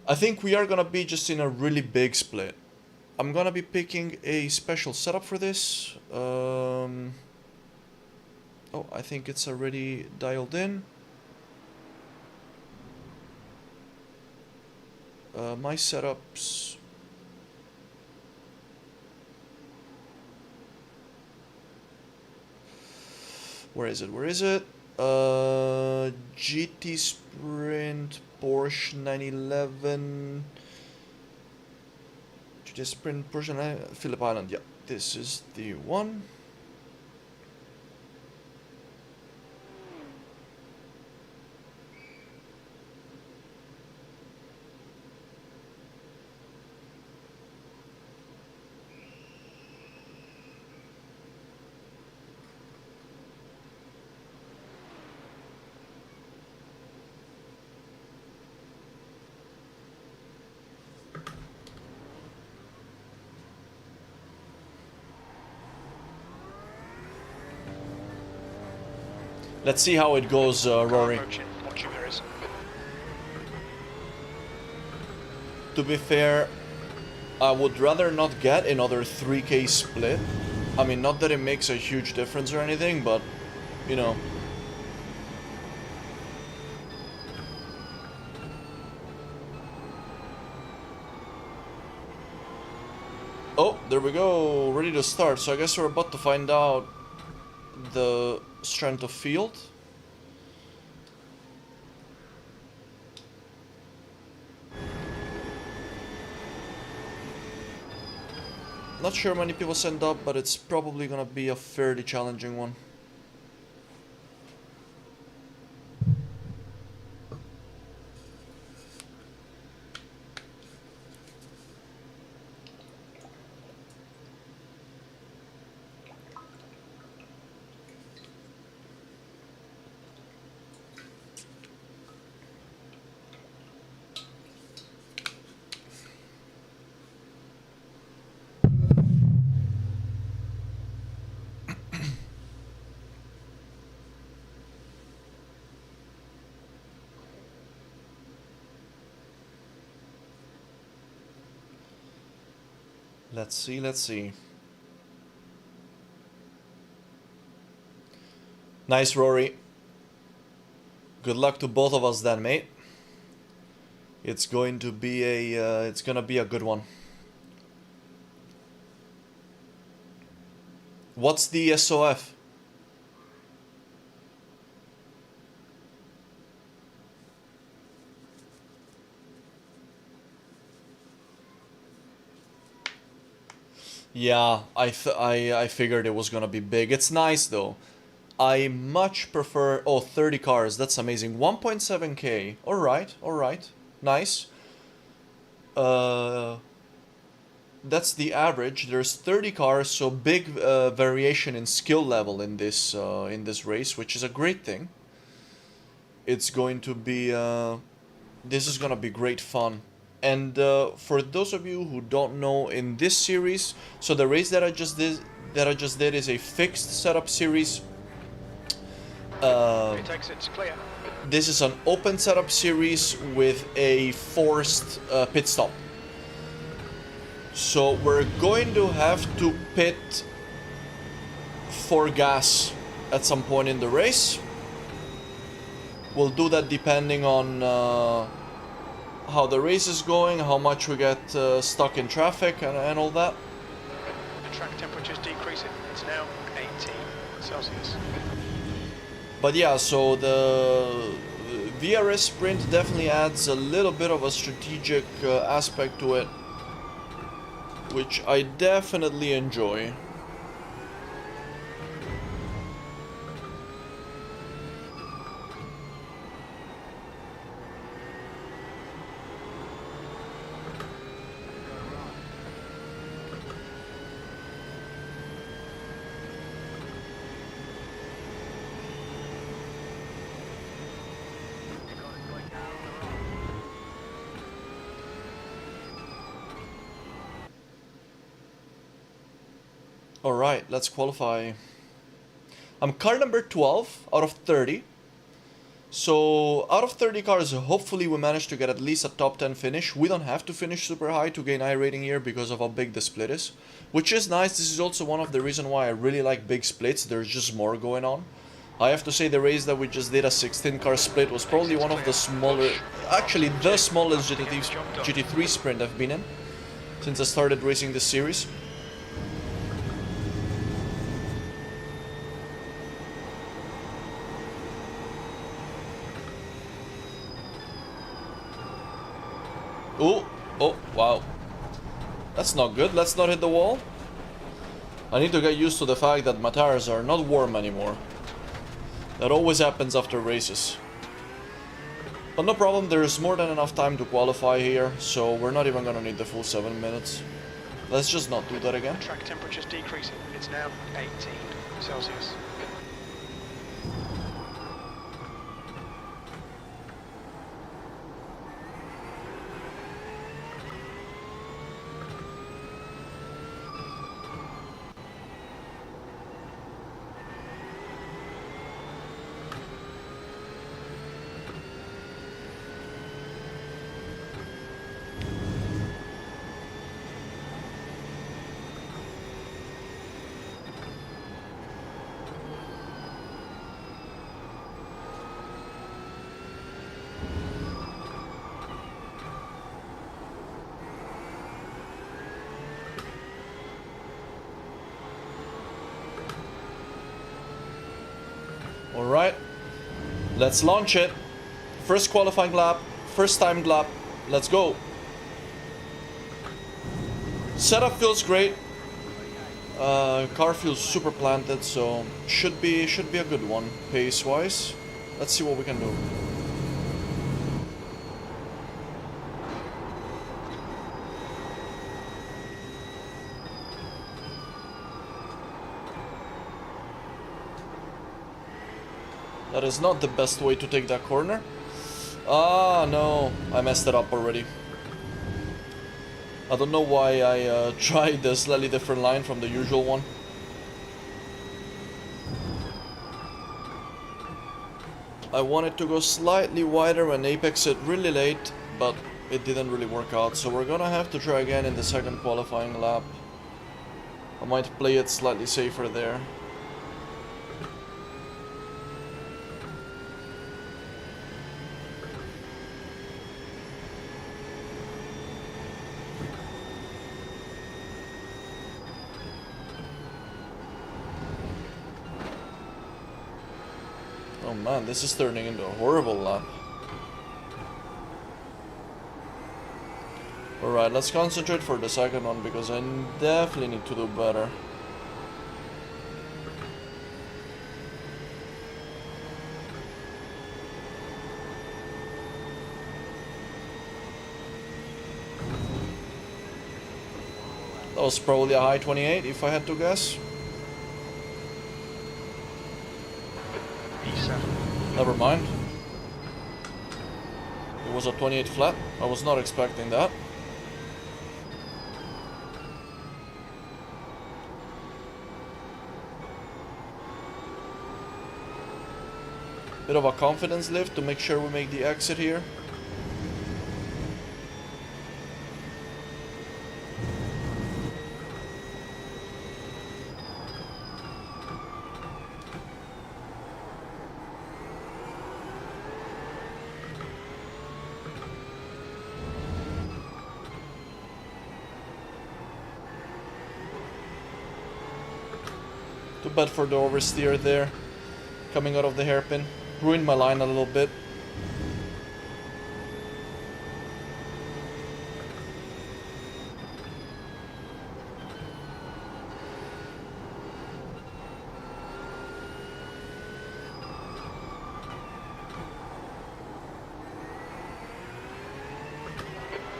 I think we are gonna be just in a really big split. I'm gonna be picking a special setup for this. Oh, I think it's already dialed in. My setups. Where is it? Where is it? GT Sprint, Porsche 911. GT Sprint, Porsche 9, Phillip Island. Yeah, this is the one. Let's see how it goes, Rory. To be fair, I would rather not get another 3K split. I mean, not that it makes a huge difference or anything, but, you know. Oh, there we go, ready to start. So I guess we're about to find out the strength of field. Not sure many people signed up, but it's probably gonna be a fairly challenging one. Let's see, let's see. Nice, Rory. Good luck to both of us then, mate. It's going to be a good one. What's the SOF? Yeah, I figured it was gonna be big. It's nice though. I much prefer... Oh, 30 cars. That's amazing. 1.7k. Alright, alright. Nice. That's the average. There's 30 cars, so big variation in skill level in this race, which is a great thing. It's going to be... this is gonna be great fun. And for those of you who don't know, in this series, so the race that I just did is a fixed setup series. This is an open setup series with a forced pit stop. So we're going to have to pit for gas at some point in the race. We'll do that depending on how the race is going, how much we get stuck in traffic and all that. The track temperature is decreasing. It's now 18 Celsius. But yeah, so the VRS Sprint definitely adds a little bit of a strategic aspect to it, which I definitely enjoy. Alright, let's qualify. I'm car number 12 out of 30. So out of 30 cars, hopefully we manage to get at least a top 10 finish. We don't have to finish super high to gain I rating here because of how big the split is, which is nice. This is also one of the reasons why I really like big splits. There's just more going on. I have to say the race that we just did, a 16 car split, was probably one of the smaller, actually the smallest GT3 sprint I've been in since I started racing this series. Oh, wow. That's not good. Let's not hit the wall. I need to get used to the fact that my tires are not warm anymore. That always happens after races. But no problem, there's more than enough time to qualify here, so we're not even gonna need the full 7 minutes. Let's just not do that again. Track temperature's decreasing. It's now 18 Celsius. Alright, let's launch it. First qualifying lap, first timed lap, let's go. Setup feels great. Car feels super planted, so should be a good one pace wise. Let's see what we can do. That is not the best way to take that corner. Ah, no, I messed it up already. I don't know why I tried a slightly different line from the usual one. I wanted to go slightly wider and apex it really late, but it didn't really work out, so we're gonna have to try again in the second qualifying lap. I might play it slightly safer there. Oh man, this is turning into a horrible lap. Alright, let's concentrate for the second one because I definitely need to do better. That was probably a high 28 if I had to guess. Never mind. It was a 28 flat. I was not expecting that. Bit of a confidence lift to make sure we make the exit here. Too bad for the oversteer there, coming out of the hairpin. Ruined my line a little bit.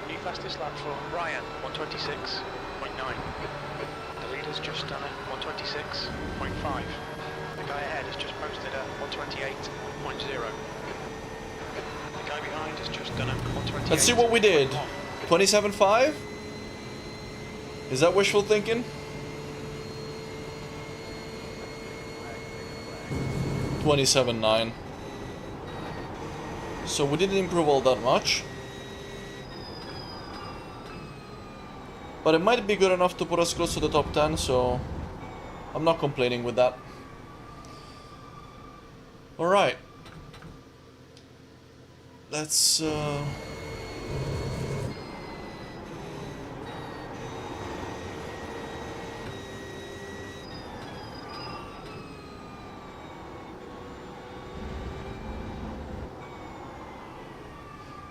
New fastest lap for Ryan, 126.9. The leader's just done it, 126.5. The guy ahead has just posted a 128.0. The guy behind has just done a 128. Let's see what we did. 27.5? Is that wishful thinking? 27.9. So we didn't improve all that much. But it might be good enough to put us close to the top 10, so I'm not complaining with that. Alright. Let's...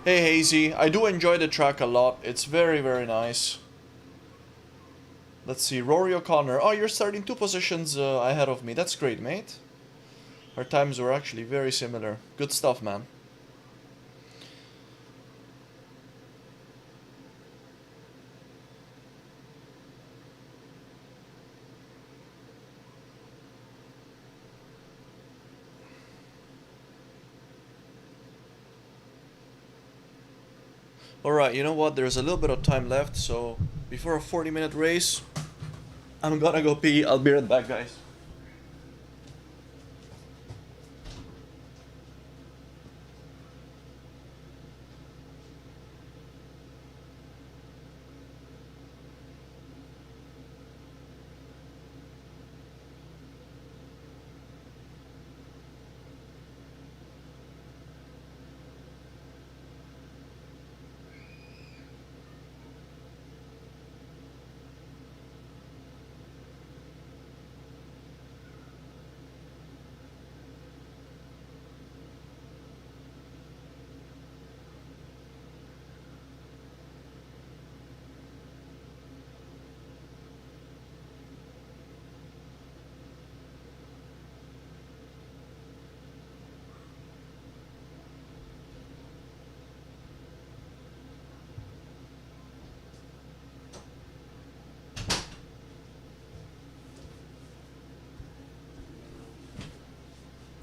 Hey Hazy, I do enjoy the track a lot. It's very, very nice. Let's see, Rory O'Connor. Oh, you're starting 2 positions ahead of me. That's great, mate. Our times were actually very similar. Good stuff, man. Alright, you know what? There's a little bit of time left, so before a 40-minute race, I'm gonna go pee. I'll be right back, guys.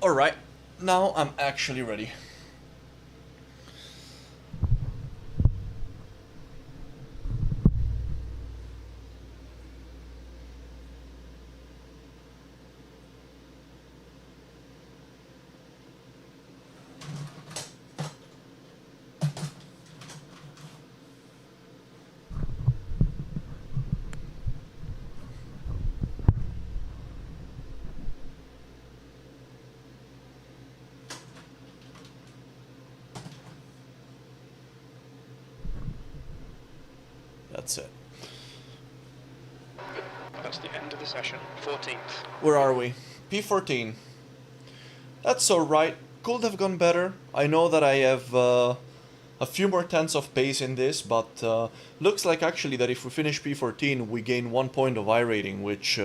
Alright, now I'm actually ready. That's it. That's the end of the session. 14th. Where are we? P14. That's alright. Could have gone better. I know that I have a few more tenths of pace in this, but looks like actually that if we finish P14, we gain 1 point of iRating, which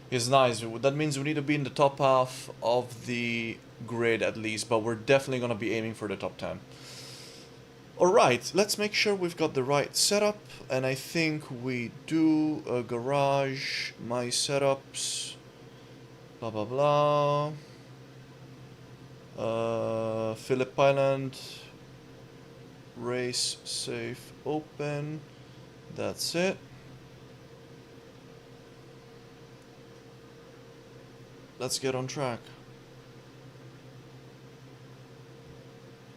is nice. That means we need to be in the top half of the grid at least, but we're definitely going to be aiming for the top 10. Alright, let's make sure we've got the right setup, and I think we do. Garage, my setups, blah blah blah. Phillip Island, race, safe, open, that's it. Let's get on track.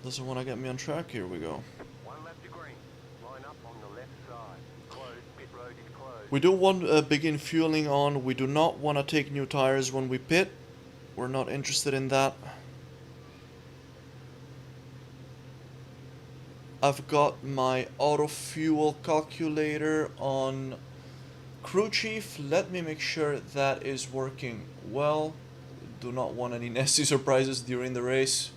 Doesn't want to get me on track. Here we go. One left to green. Line up on the left side. Closed. Pit road is closed. We do want to begin fueling on. We do not want to take new tires when we pit. We're not interested in that. I've got my auto fuel calculator on crew chief. Let me make sure that is working well. Do not want any nasty surprises during the race.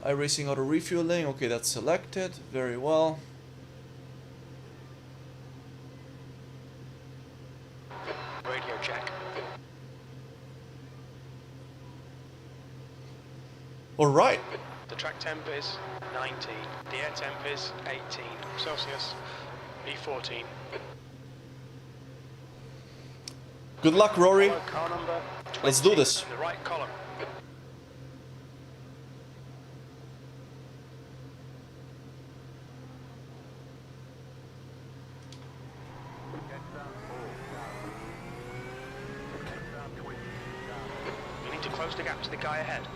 iRacing auto refueling, okay, that's selected, very well. Radio check. Alright, The track temp is 19. The air temp is 18 Celsius. E14. good luck, Rory. Follow car number 20 Let's do this. in the right column. Close the gap to the guy ahead.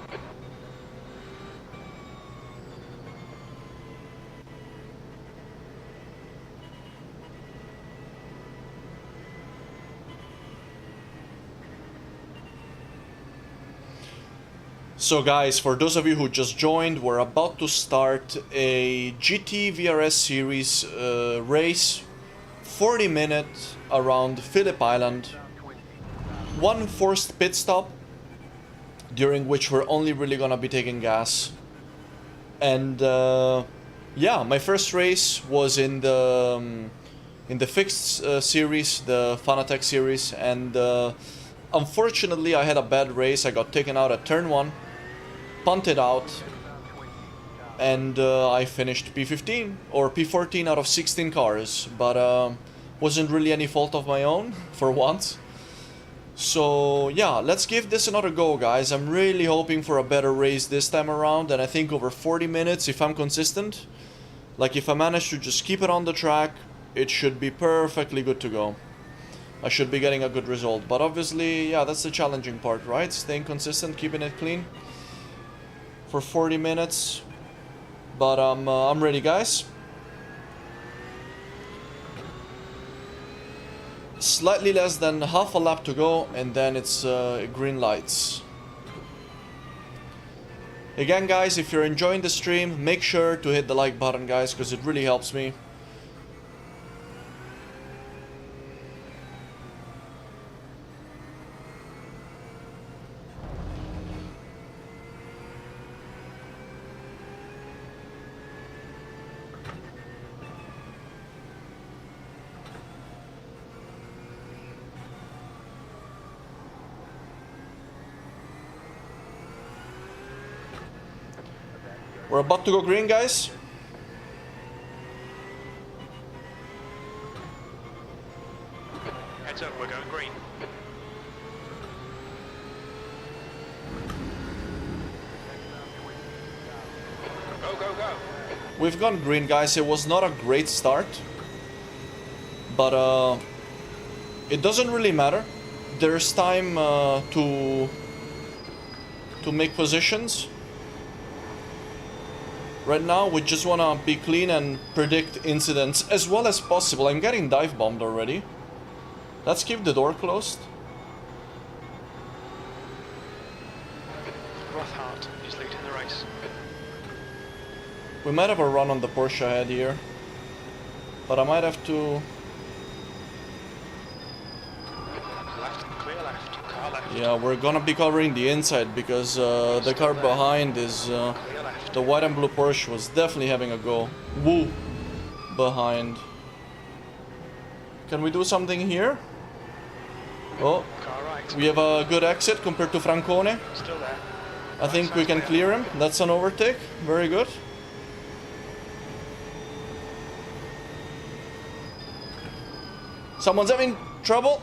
So guys, for those of you who just joined, we're about to start a GT VRS series race, 40 minutes around Phillip Island, one forced pit stop, during which we're only really gonna be taking gas. And yeah, my first race was in the fixed series, the Fanatec series, and unfortunately I had a bad race. I got taken out at turn 1. Punted out, and I finished P15 or P14 out of 16 cars, but wasn't really any fault of my own for once. So yeah, let's give this another go, guys. I'm really hoping for a better race this time around, and I think over 40 minutes, if I'm consistent, like if I manage to just keep it on the track, it should be perfectly good to go. I should be getting a good result, but obviously, yeah, that's the challenging part, right? Staying consistent, keeping it clean for 40 minutes, but I'm ready, guys. Slightly less than half a lap to go, and then it's green lights. Again, guys, if you're enjoying the stream, make sure to hit the like button, guys, because it really helps me. We're about to go green, guys. Heads up, we're going green. Go, go, go. We've gone green, guys. It was not a great start, but it doesn't really matter. There's time to make positions. Right now, we just want to be clean and predict incidents as well as possible. I'm getting dive bombed already. Let's keep the door closed. Rothhart is leading the race. We might have a run on the Porsche ahead here, but I might have to... Left, clear left, car left. Yeah, we're gonna be covering the inside because the car behind is... Clear left. The white and blue Porsche was definitely having a go. Woo! Behind. Can we do something here? Oh, Car right. we have a good exit compared to Francone. Still there. I think we can clear him. That's an overtake. Very good. Someone's having trouble.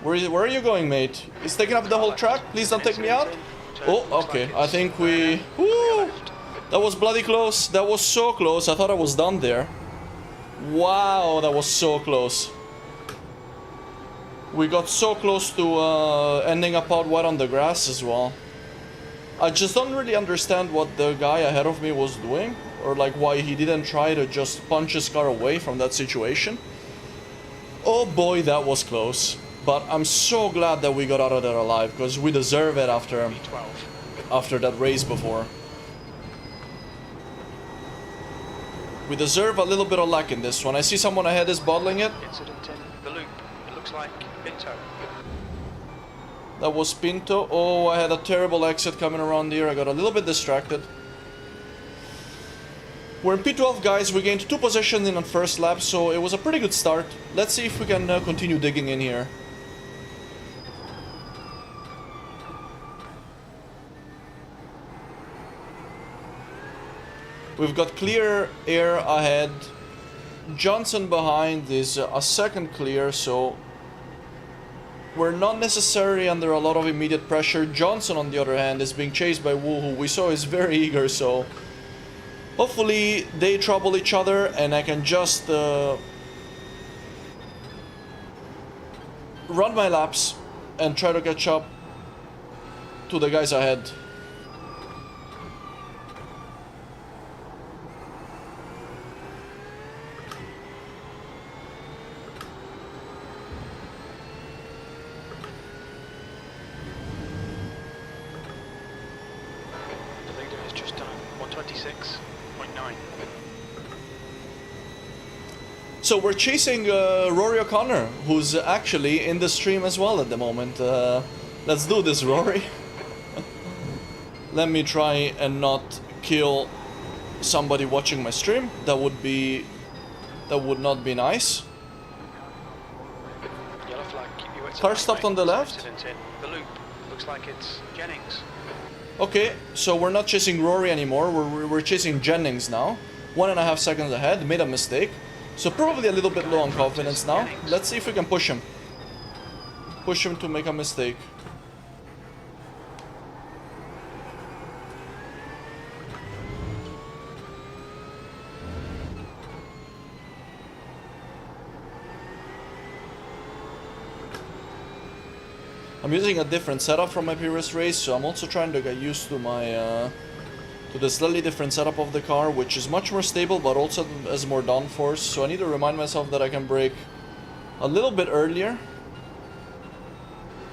Where are you going, mate? He's taking up the whole track. Please don't take me out. Oh, okay. I think we... Woo! That was bloody close. That was so close. I thought I was done there. Wow, that was so close. We got so close to ending up out wide on the grass as well. I just don't really understand what the guy ahead of me was doing, or like why he didn't try to just punch his car away from that situation. Oh boy, that was close. But I'm so glad that we got out of there alive, because we deserve it after that race before. We deserve a little bit of luck in this one. I see someone ahead is bottling it. Incident in the loop. It looks like Pinto. That was Pinto. Oh, I had a terrible exit coming around here. I got a little bit distracted. We're in P12, guys. We gained 2 positions in the first lap, so it was a pretty good start. Let's see if we can continue digging in here. We've got clear air ahead. Johnson behind is a second clear, so we're not necessarily under a lot of immediate pressure. Johnson, on the other hand, is being chased by Wu, who we saw is very eager, so hopefully they trouble each other and I can just run my laps and try to catch up to the guys ahead. The leader has just done 126.9. So we're chasing Rory O'Connor, who's actually in the stream as well at the moment. Let's do this, Rory. Let me try and not kill somebody watching my stream. That would not be nice. Yellow flag. Car stopped on the left. Accident in the loop. Looks like it's Jennings. Okay, so we're not chasing Rory anymore. We're chasing Jennings now. 1.5 seconds ahead. Made a mistake. So probably a little bit low on confidence now. Let's see if we can push him. Push him to make a mistake. I'm using a different setup from my previous race, so I'm also trying to get used to my to the slightly different setup of the car, which is much more stable but also has more downforce. So I need to remind myself that I can brake a little bit earlier,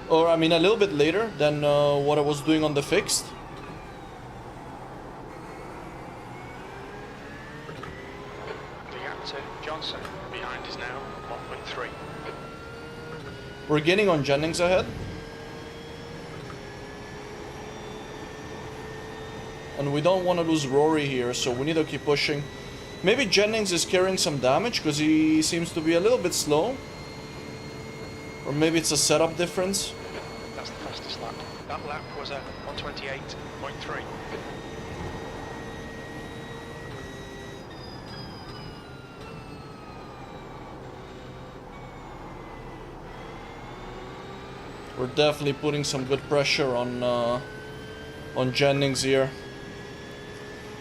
or I mean a little bit later than what I was doing on the fixed. The gap to Johnson behind is now 1.3. We're gaining on Jennings ahead. And we don't want to lose Rory here, so we need to keep pushing. Maybe Jennings is carrying some damage because he seems to be a little bit slow. Or maybe it's a setup difference. That's the fastest lap. That lap was a 128.3. We're definitely putting some good pressure on Jennings here.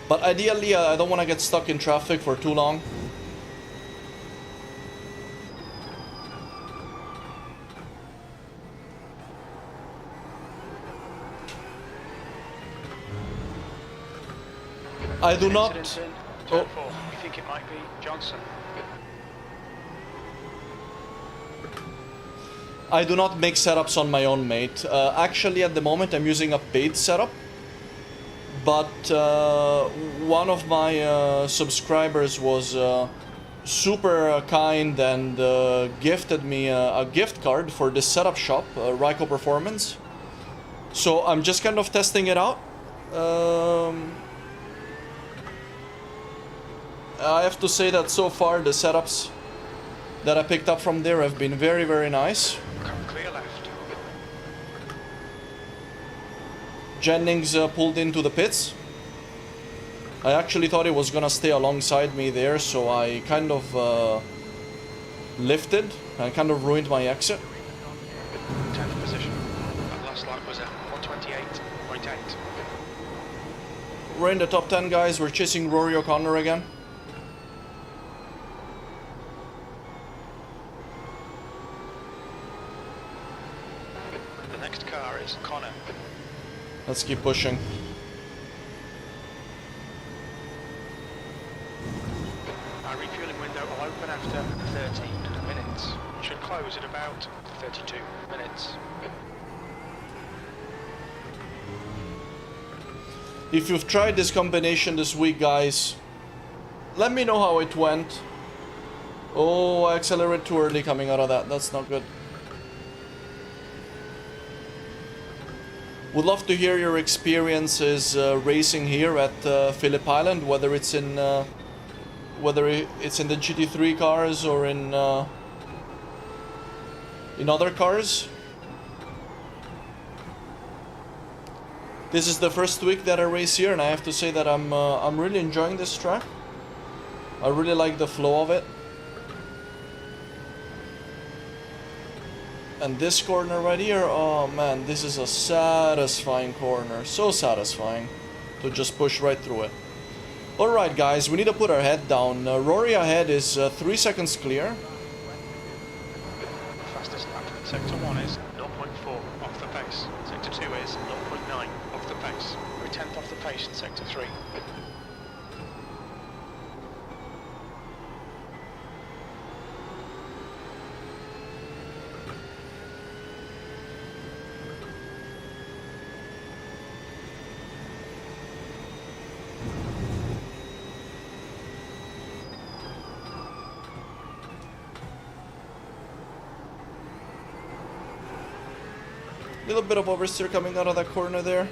But ideally, I don't want to get stuck in traffic for too long. I do not... Incident in Oh. turn 4. We think it might be Johnson. I do not make setups on my own, mate. Actually, at the moment, I'm using a paid setup. But one of my subscribers was super kind and gifted me a gift card for this setup shop, Ryko Performance. So I'm just kind of testing it out. I have to say that so far the setups that I picked up from there have been very, very nice. Come clear left. Jennings pulled into the pits. I actually thought he was gonna stay alongside me there, so I kind of lifted. I kind of ruined my exit. 10th position. That last lap was a 128.8. We're in the top 10, guys. We're chasing Rory O'Connor again. The next car is Connor. Let's keep pushing. Our refueling window will open after 13 minutes. Should close at about 32 minutes. If you've tried this combination this week, guys, let me know how it went. Oh, I accelerated too early coming out of that. That's not good. Would love to hear your experiences racing here at Phillip Island, whether it's in the GT3 cars or in other cars. This is the first week that I race here, and I have to say that I'm really enjoying this track. I really like the flow of it. And this corner right here, oh man, this is a satisfying corner. So satisfying to just push right through it. Alright guys, we need to put our head down. Rory ahead is 3 seconds clear. fastest lap. Sector 1 is 0.4 off the pace. Sector 2 is 0.9 off the pace. We're 10th off the pace in Sector 3. Little bit of oversteer coming out of that corner there.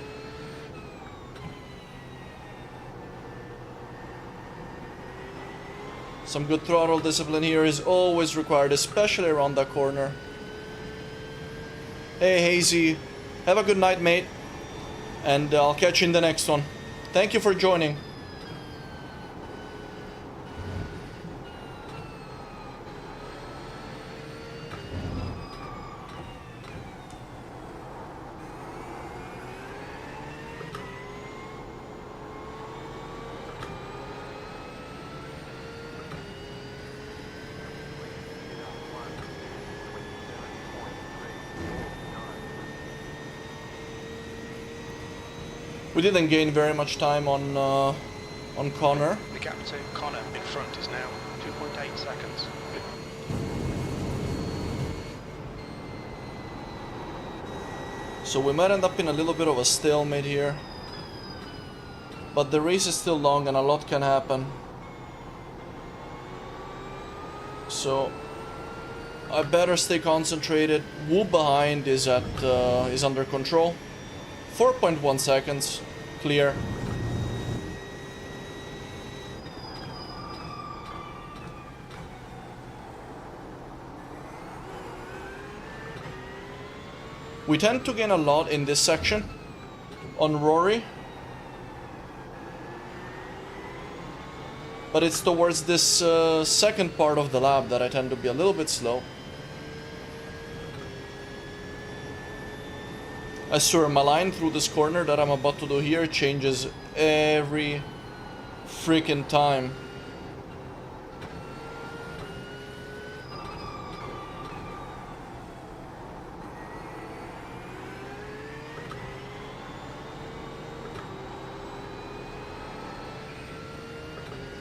Some good throttle discipline here is always required, especially around that corner. Hey Hazy, have a good night, mate. And I'll catch you in the next one. Thank you for joining. We didn't gain very much time on Connor. The gap to Connor in front is now 2.8 seconds. So we might end up in a little bit of a stalemate here. But the race is still long and a lot can happen. So I better stay concentrated. Wu behind is under control. 4.1 seconds, clear. We tend to gain a lot in this section on Rory, but it's towards this second part of the lap that I tend to be a little bit slow. I swear my line through this corner that I'm about to do here changes every freaking time.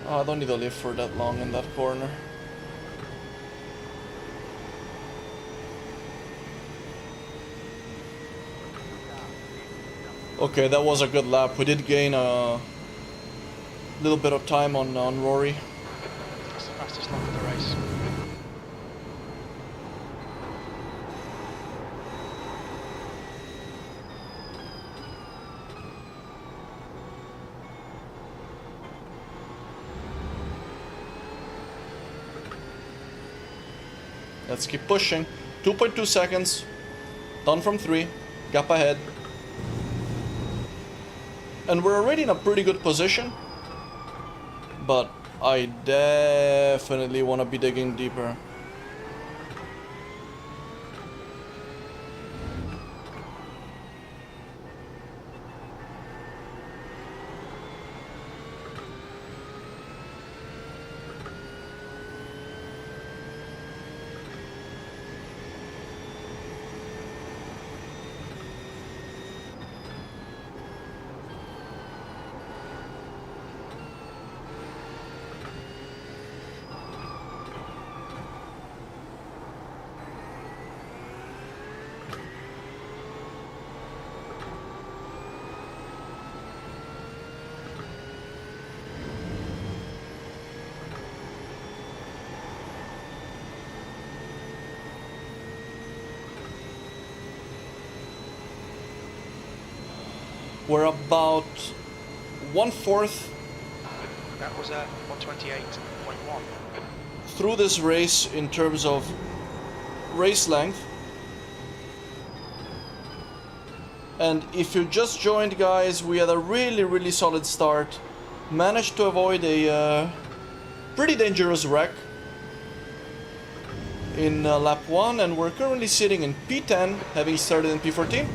Oh, I don't need to live for that long in that corner. Okay, that was a good lap. We did gain a little bit of time on Rory. That's the fastest lap of the race. Let's keep pushing. 2.2 seconds. Done from 3. Gap ahead. And we're already in a pretty good position. But I definitely want to be digging deeper. We're about 1/4 That was a 128.1. through this race in terms of race length. And if you just joined, guys, we had a really solid start. Managed to avoid a pretty dangerous wreck in lap 1, and we're currently sitting in P10, having started in P14.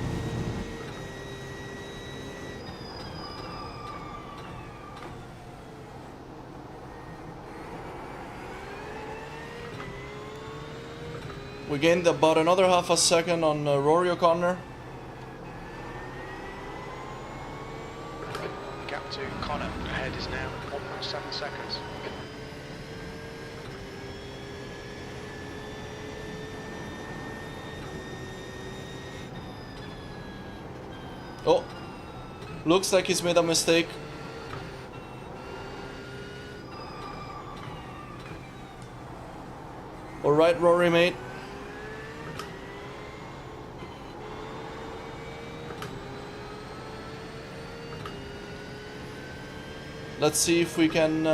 We gained about another half a second on Rory O'Connor. The gap to Connor ahead is now 1.7 seconds. Oh, looks like he's made a mistake. Alright, Rory, mate. Let's see if we can...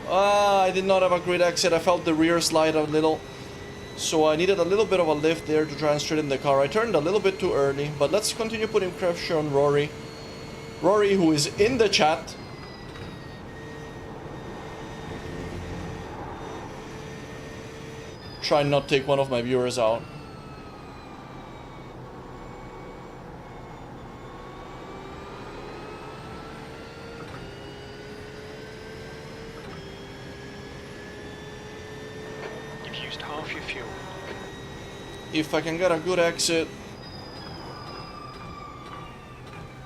I did not have a great exit. I felt the rear slide a little. So I needed a little bit of a lift there to try and straighten the car. I turned a little bit too early, but let's continue putting pressure on Rory. Rory, who is in the chat. Try and not take one of my viewers out. You've used half your fuel. If I can get a good exit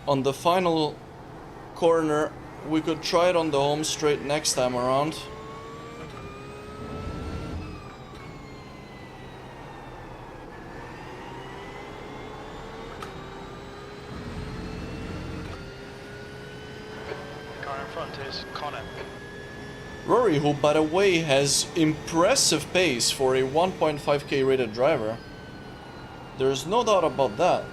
on the final corner, we could try it on the home straight next time around. The car in front is Connor. Rory, who by the way has impressive pace for a 1.5k rated driver. There's no doubt about that.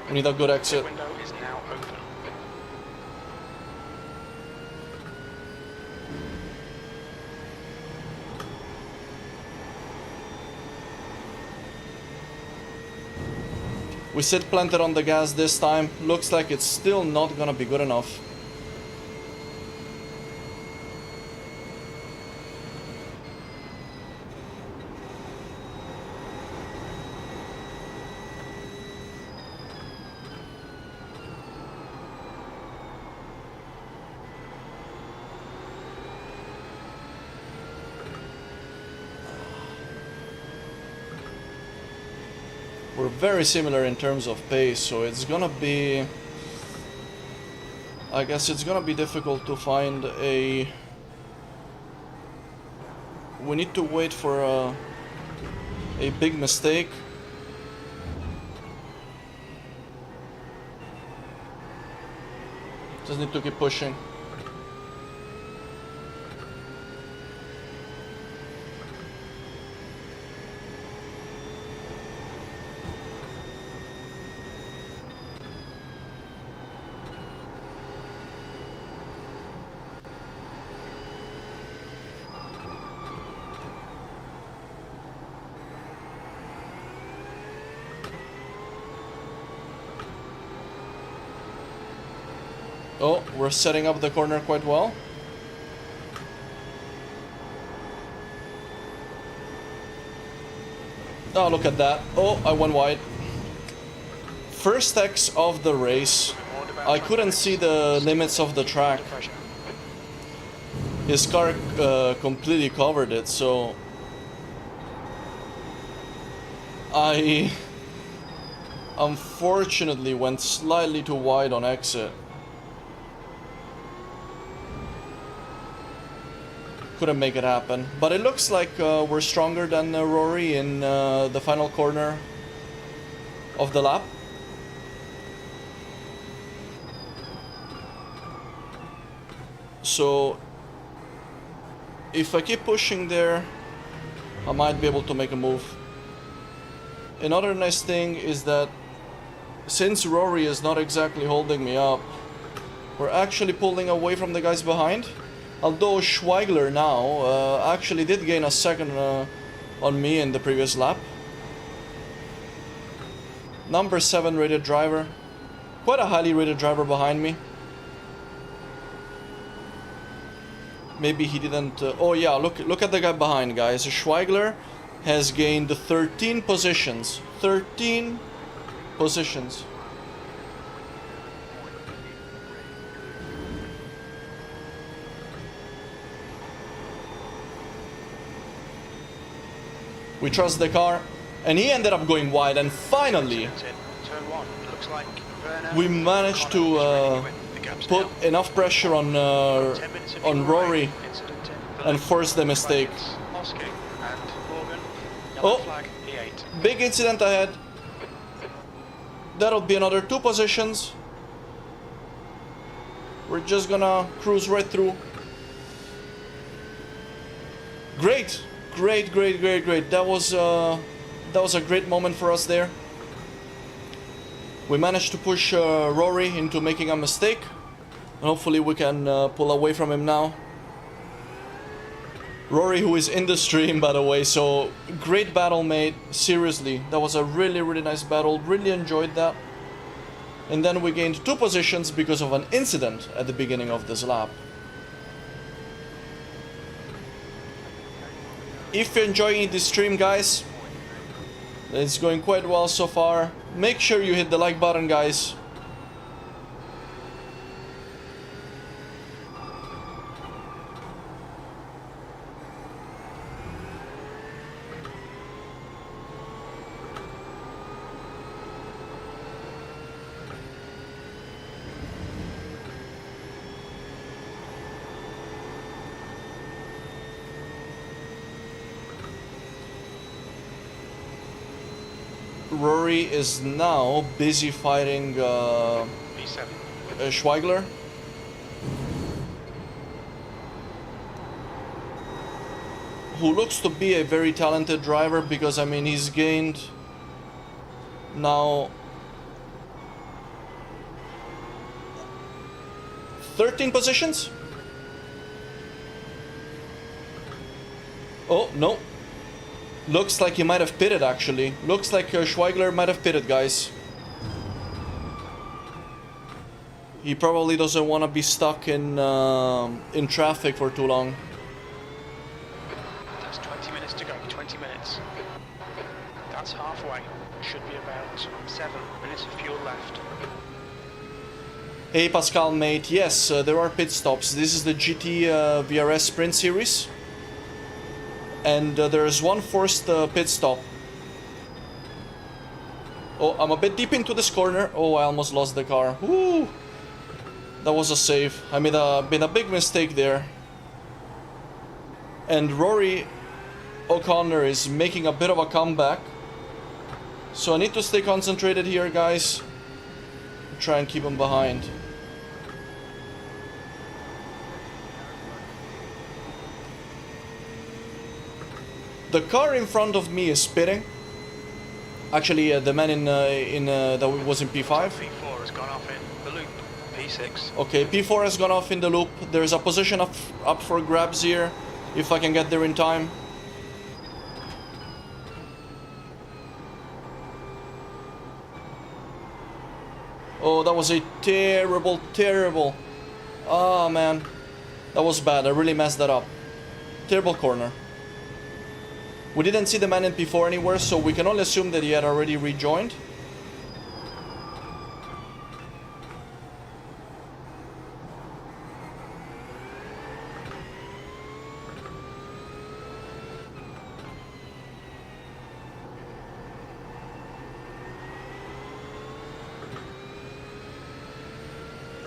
We need a good The exit. window is now open. We sit planted on the gas this time. Looks like it's still not gonna be good enough. We're very similar in terms of pace, so it's gonna be... I guess it's gonna be difficult to find a... We need to wait for a big mistake. Just need to keep pushing. Oh, we're setting up the corner quite well. Oh, look at that. Oh, I went wide. First X of the race. I couldn't see the limits of the track. His car completely covered it, so... I unfortunately went slightly too wide on exit. Couldn't make it happen, but it looks like we're stronger than Rory in the final corner of the lap. So if I keep pushing there, I might be able to make a move. Another nice thing is that since Rory is not exactly holding me up, we're actually pulling away from the guys behind. Although Schweigler now actually did gain a second on me in the previous lap. Number 7 rated driver. Quite a highly rated driver behind me. Maybe he didn't... oh yeah, look at the guy behind, guys. Schweigler has gained 13 positions. 13 positions. We trust the car. And he ended up going wide, and finally Turn 1. Looks like Werner we managed to put enough pressure on Rory and force the mistake. Oh, big incident ahead. That'll be another 2 positions. We're just gonna cruise right through. Great, great, great, great, great. That was a great moment for us there. We managed to push Rory into making a mistake. And hopefully we can pull away from him now. Rory, who is in the stream, by the way, so great battle, mate. Seriously, that was a really, really nice battle. Really enjoyed that. And then we gained 2 positions because of an incident at the beginning of this lap. If you're enjoying this stream, guys, it's going quite well so far. Make sure you hit the like button, guys. Rory is now busy fighting Schweigler. Who looks to be a very talented driver, because I mean he's gained now 13 positions. Oh no. Looks like he might have pitted, actually. Looks like Schweigler might have pitted, guys. He probably doesn't want to be stuck in traffic for too long. That's 20 minutes to go, 20 minutes. That's halfway. Should be about 7 minutes of fuel left. Hey Pascal, mate. Yes, there are pit stops. This is the GT VRS Sprint Series. And there is one forced pit stop. Oh, I'm a bit deep into this corner. Oh, I almost lost the car. Woo! That was a save. I made a big mistake there. And Rory O'Connor is making a bit of a comeback. So I need to stay concentrated here, guys. Try and keep him behind. The car in front of me is spitting. Actually, the man that was in P5. P4 has gone off in the loop. P6. Okay, P4 has gone off in the loop. There's a position up for grabs here, if I can get there in time. Oh, that was a terrible, terrible. Oh man, that was bad. I really messed that up. Terrible corner. We didn't see the man in P4 anywhere, so we can only assume that he had already rejoined.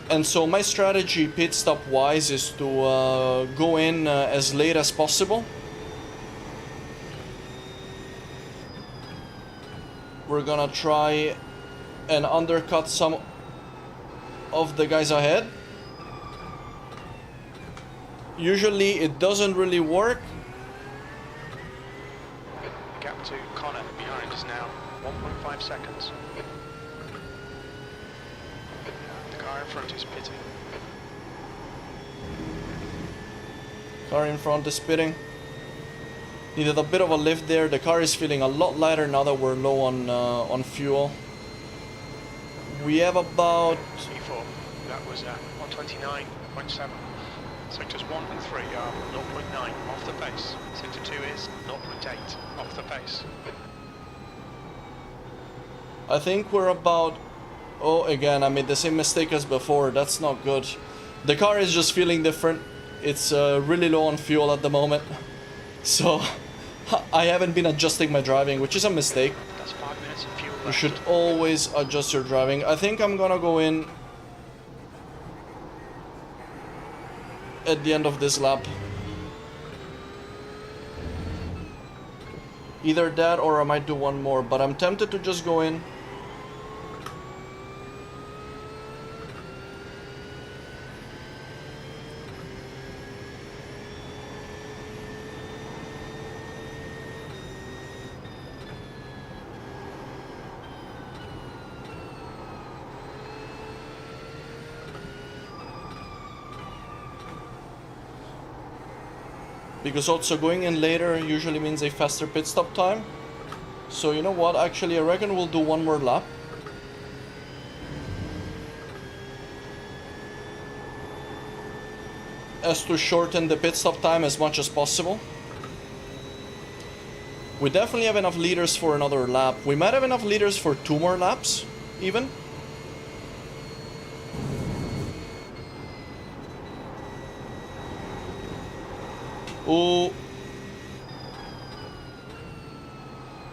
And so my strategy pit stop wise is to go in as late as possible. We're gonna try and undercut some of the guys ahead. Usually it doesn't really work. The gap to Connor behind is now 1.5 seconds. The car in front is pitting. Car in front is pitting. Needed a bit of a lift there. The car is feeling a lot lighter now that we're low on fuel. We have about... P4, that was 129.7. Sectors 1 and 3 are 0.9 off the pace. Sector 2 is 0.8 off the pace. I think we're about... Oh, again, I made the same mistake as before. That's not good. The car is just feeling different. It's really low on fuel at the moment. So... I haven't been adjusting my driving, which is a mistake. That's 5 minutes of fuel You left. should always adjust your driving. I think I'm gonna go in at the end of this lap. Either that or I might do one more, but I'm tempted to just go in. Because also going in later usually means a faster pit stop time. So you know what, actually I reckon we'll do one more lap. As to shorten the pit stop time as much as possible. We definitely have enough liters for another lap. We might have enough liters for 2 more laps, even. Ooh.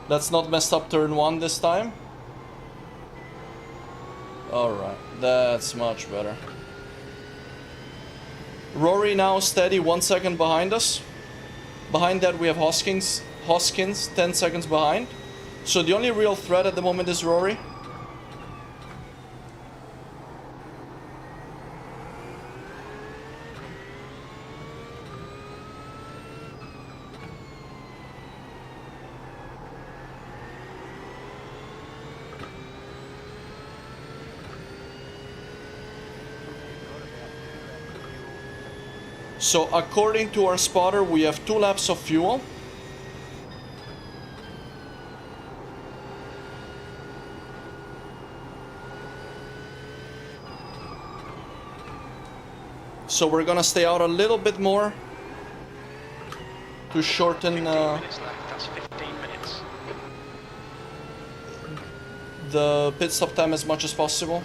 Let's not mess up turn 1 this time. Alright, that's much better. Rory now steady 1 second behind us. Behind that we have Hoskins 10 seconds behind. So the only real threat at the moment is Rory. So according to our spotter, we have 2 laps of fuel. So we're gonna stay out a little bit more to shorten 15 minutes left, that's 15 minutes. the pit stop time as much as possible.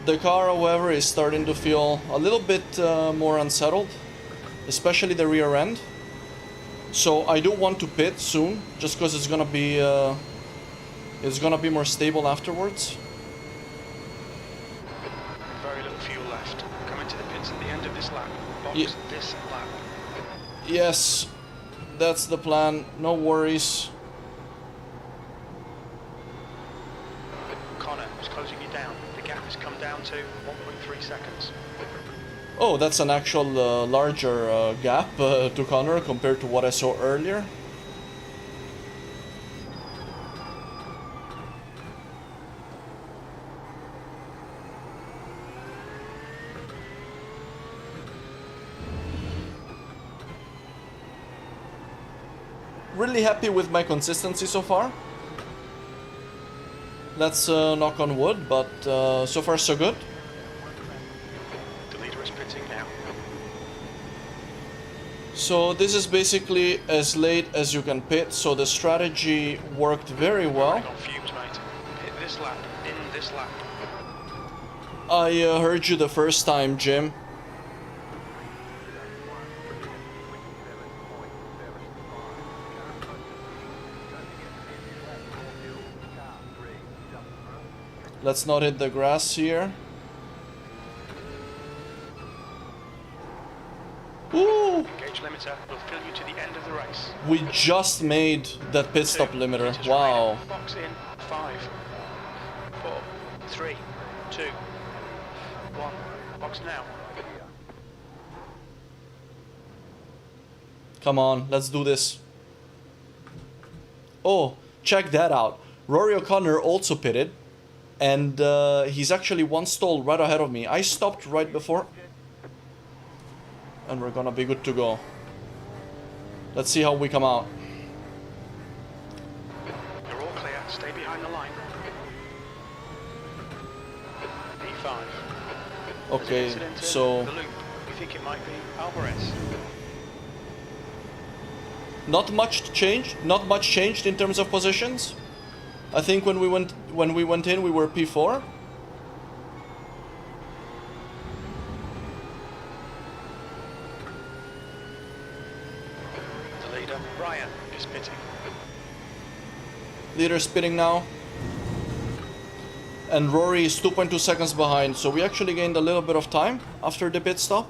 The car, however, is starting to feel a little bit more unsettled, especially the rear end. So I do want to pit soon, just because it's gonna be more stable afterwards. Very little fuel left. Coming to the pits at the end of this lap. Box Ye- this lap. Yes, that's the plan. No worries. Connor is closing you down. The gap has come down to 1.3 seconds. Oh, that's an actual larger gap to Connor compared to what I saw earlier. Really happy with my consistency so far. Let's knock on wood, but so far so good. The leader is pitting now. So this is basically as late as you can pit, so the strategy worked very well. Running on fumes, mate. Hit this lap, in this lap. I heard you the first time, Jim. Let's not hit the grass here. Woo! Gauge limiter will fill you to the end of the race. We just made that pit stop 2 limiter. meters Wow. remaining. Box in. 5, 4, 3, 2, 1. Box now. Come on, let's do this. Oh, check that out. Rory O'Connor also pitted. And he's actually 1 stall right ahead of me. I stopped right before. And we're gonna be good to go. Let's see how we come out. You're all clear. Stay behind the line. P5. Okay, Incident in so the loop. We think it might be Alvarez. not much changed in terms of positions. I think when we went in we were P4. The leader, Brian. is pitting. Leader spitting now. And Rory is 2.2 seconds behind, so we actually gained a little bit of time after the pit stop,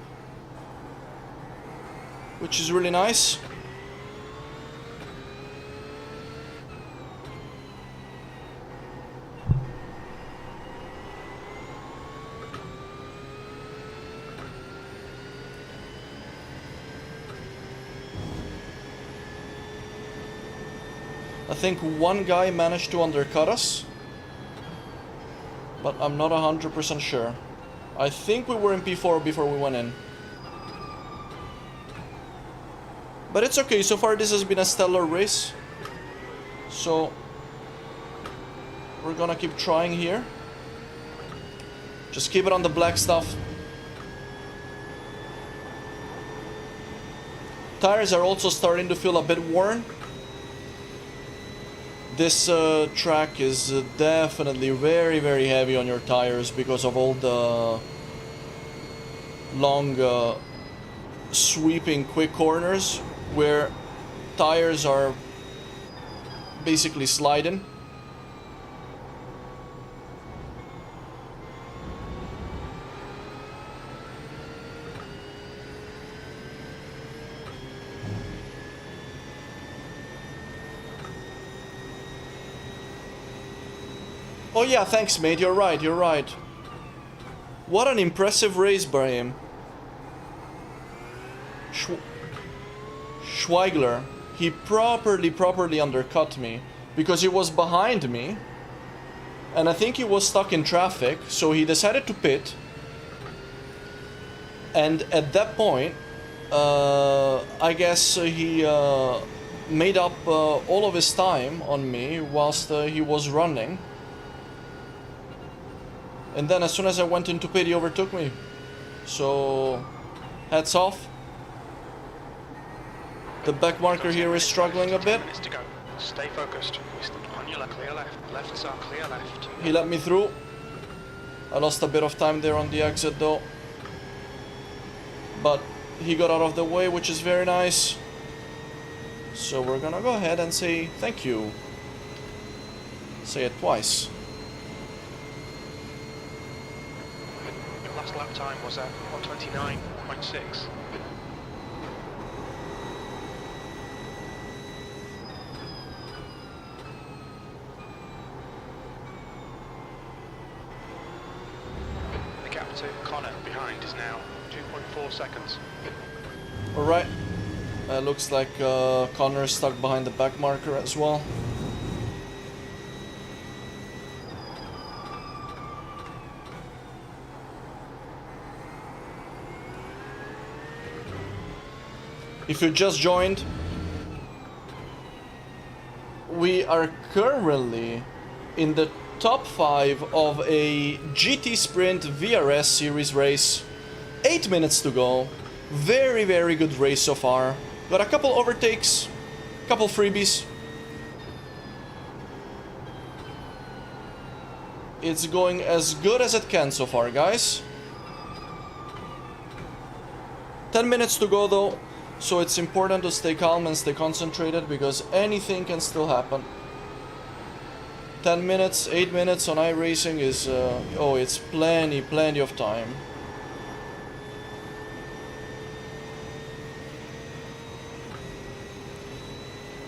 which is really nice. I think one guy managed to undercut us, but I'm not 100% sure. I think we were in P4 before we went in. But it's okay, so far this has been a stellar race. So we're gonna keep trying here. Just keep it on the black stuff. Tires are also starting to feel a bit worn. This track is definitely very, very heavy on your tires because of all the long sweeping quick corners where tires are basically sliding. Oh yeah, thanks mate, you're right, you're right. What an impressive race by him. Schweigler, he properly undercut me because he was behind me and I think he was stuck in traffic, so he decided to pit. And at that point, I guess he made up all of his time on me whilst he was running. And then as soon as I went into pit, he overtook me. So, hats off. The back marker here is struggling a bit. To go. Stay focused. On your left, clear left. Lefts are clear left. He let me through. I lost a bit of time there on the exit though. But he got out of the way, which is very nice. So we're gonna go ahead and say thank you. Say it twice. Your last lap time was at 129.6. The gap to Connor behind is now 2.4 seconds. Alright. Looks like Connor is stuck behind the back marker as well. If you just joined, we are currently in the top 5 of a GT Sprint VRS series race. 8 minutes to go. Very, very good race so far. Got a couple overtakes, couple freebies. It's going as good as it can so far, guys. 10 minutes to go though. So it's important to stay calm and stay concentrated because anything can still happen. 10 minutes, 8 minutes on iRacing is, oh, it's plenty of time.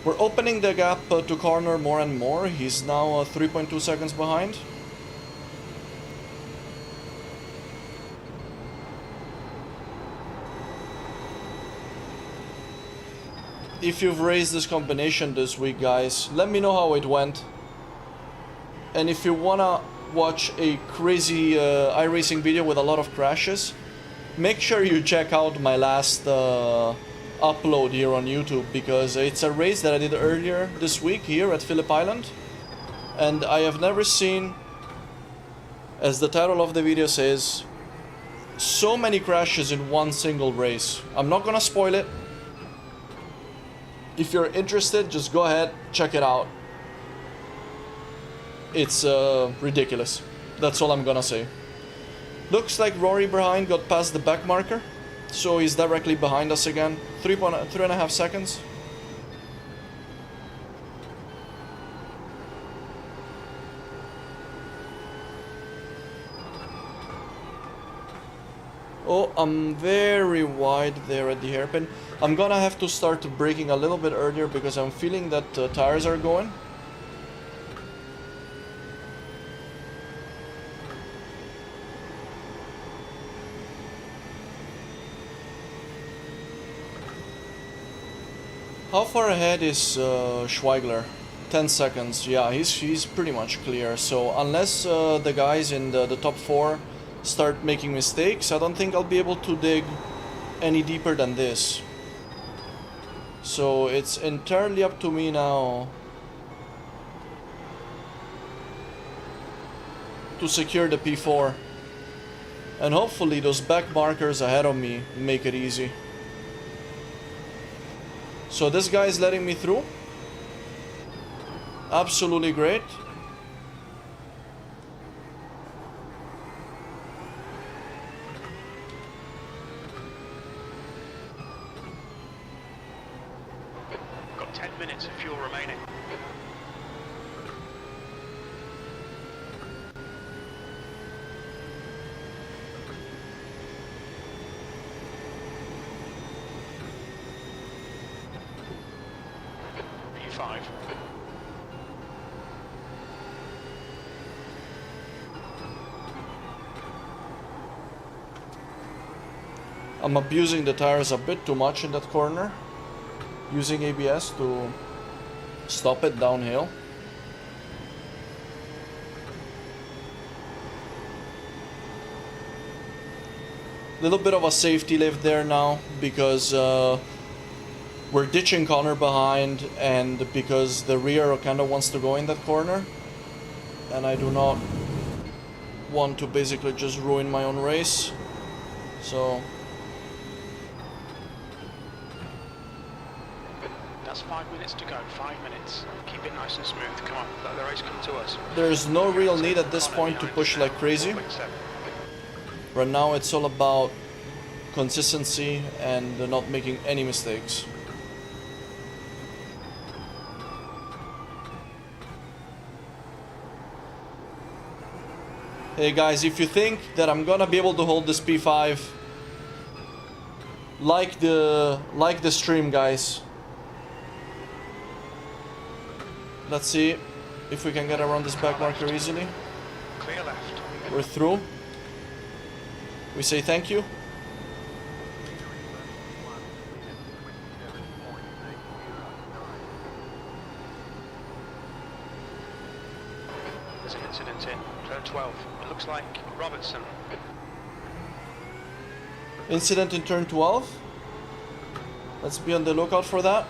We're opening the gap to Connor more and more. He's now 3.2 seconds behind. If you've raised this combination this week, guys, let me know how it went. And if you wanna watch a crazy iRacing video with a lot of crashes, make sure you check out my last upload here on YouTube, because it's a race that I did earlier this week here at Phillip Island. And I have never seen, as the title of the video says, so many crashes in one single race. I'm not gonna spoil it. If you're interested, just go ahead, check it out. It's ridiculous. That's all I'm gonna say. Looks like Rory behind got past the back marker, so he's directly behind us again. 3.5 seconds. Oh, I'm very wide there at the hairpin. I'm gonna have to start braking a little bit earlier because I'm feeling that tires are going. How far ahead is Schweigler? 10 seconds. Yeah, he's pretty much clear. So unless the guys in the top 4 start making mistakes, I don't think I'll be able to dig any deeper than this. So it's entirely up to me now to secure the P4. And hopefully those back markers ahead of me make it easy. So this guy is letting me through. Absolutely great. Got 10 minutes of fuel remaining. P5. I'm abusing the tires a bit too much in that corner, using ABS to stop it downhill. Little bit of a safety lift there now because we're ditching Connor behind and because the rear kind of wants to go in that corner, and I do not want to basically just ruin my own race. So That's 5 minutes to go. 5 minutes. Keep it nice and smooth. Come on, let the race come to us. there's no real need at this point to push like crazy. Right now it's all about consistency and not making any mistakes. Hey guys, if you think that I'm gonna be able to hold this P5, like the stream, guys. Let's see if we can get around this back marker easily. Clear left. We're through. We say thank you. There's an incident in turn 12. It looks like Robertson. Incident in turn 12. Let's be on the lookout for that.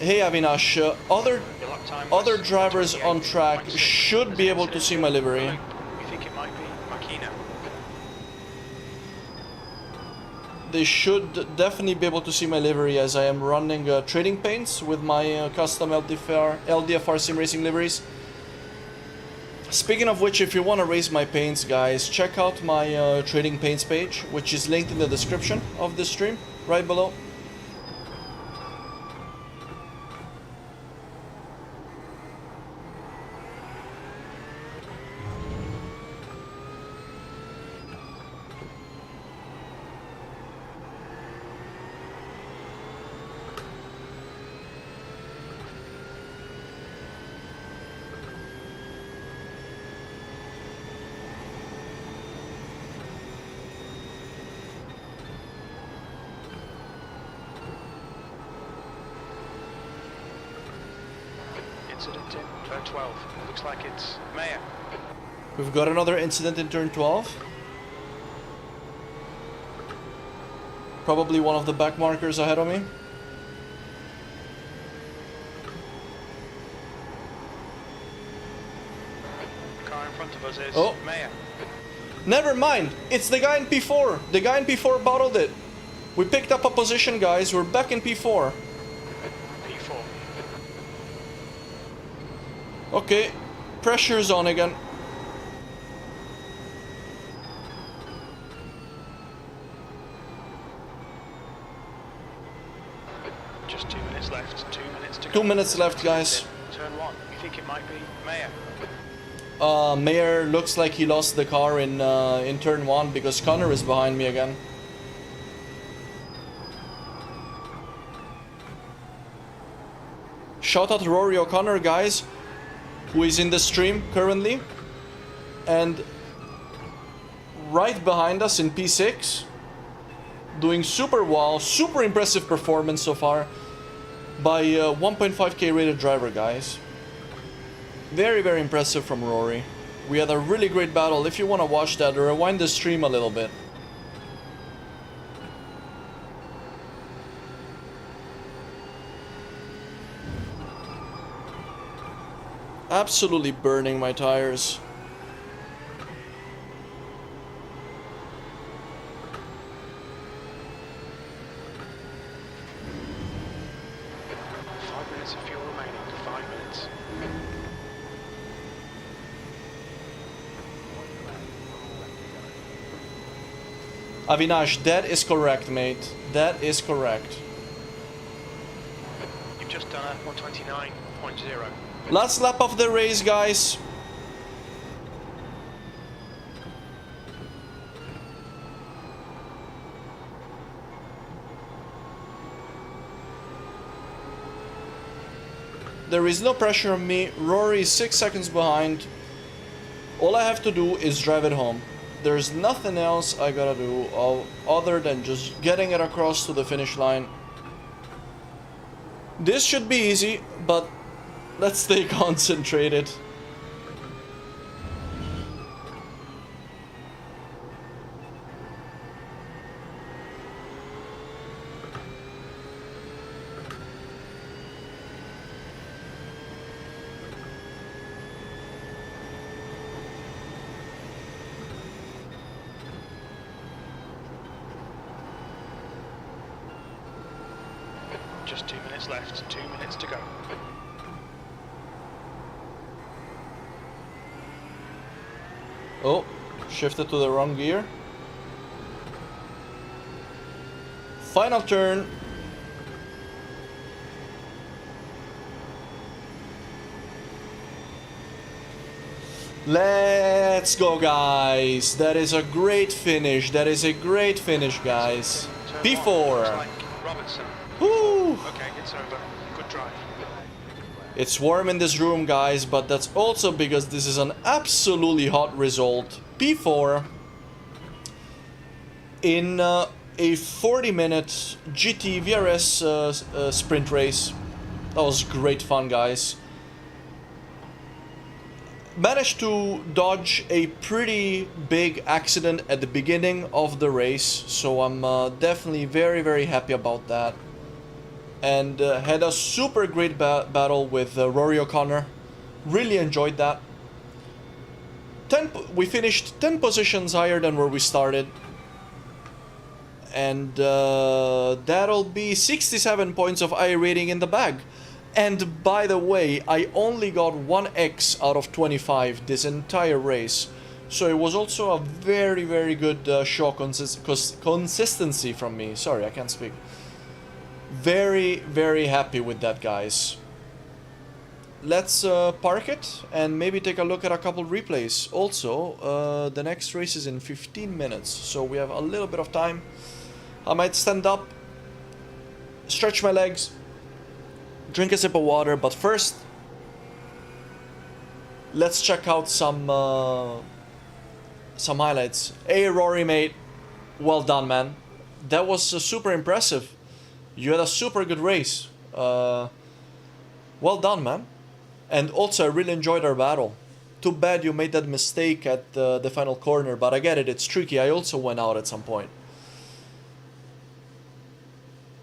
Hey Avinash, other drivers on track should be able to see my livery. You think it might be Makina? They should definitely be able to see my livery as I am running trading paints with my custom LDFR sim racing liveries. Speaking of which, if you want to race my paints, guys, check out my trading paints page, which is linked in the description of this stream, right below. Incident in turn 12. It looks like it's Mayer. We've got another incident in turn 12. Probably one of the back markers ahead of me. The car in front of us is Mayer. Never mind, it's the guy in P4. The guy in P4 bottled it. We picked up a position, guys. We're back in P4. P4. Okay, pressure's on again. 2 minutes left, guys. Turn 1. You think it might be Mayer? Mayer looks like he lost the car in turn 1 because Connor is behind me again. Shout out to Rory O'Connor, guys, who is in the stream currently. And right behind us in P6, doing super well, super impressive performance so far by 1.5k rated driver, guys. Very, very impressive from Rory. We had a really great battle. If you want to watch that, rewind the stream a little bit. Absolutely burning my tires. Avinash, that is correct, mate. That is correct. You've just done a 129.0. Last lap of the race, guys. There is no pressure on me. Rory is 6 seconds behind. All I have to do is drive it home. There's nothing else I gotta do other than just getting it across to the finish line. This should be easy, but let's stay concentrated. Just 2 minutes left, 2 minutes to go. Oh, shifted to the wrong gear. Final turn. Let's go, guys. That is a great finish. That is a great finish, guys. P4. Like Robertson. Woo! Okay, it's over. Good drive. It's warm in this room, guys, but that's also because this is an absolutely hot result. P4 in a 40-minute GT VRS sprint race. That was great fun, guys. Managed to dodge a pretty big accident at the beginning of the race, so I'm definitely very, very happy about that. And had a super great battle with Rory O'Connor. Really enjoyed that. We finished 10 positions higher than where we started. And that'll be 67 points of iRating in the bag. And by the way, I only got 1x out of 25 this entire race. So it was also a very, very good show consistency from me. Sorry, I can't speak. Very, very happy with that, guys. Let's park it and maybe take a look at a couple replays. Also, the next race is in 15 minutes, so we have a little bit of time. I might stand up, stretch my legs, drink a sip of water, but first, let's check out some highlights. Hey, Rory, mate. Well done, man. That was super impressive. You had a super good race. Well done, man. And also, I really enjoyed our battle. Too bad you made that mistake at the final corner, but I get it, it's tricky. I also went out at some point.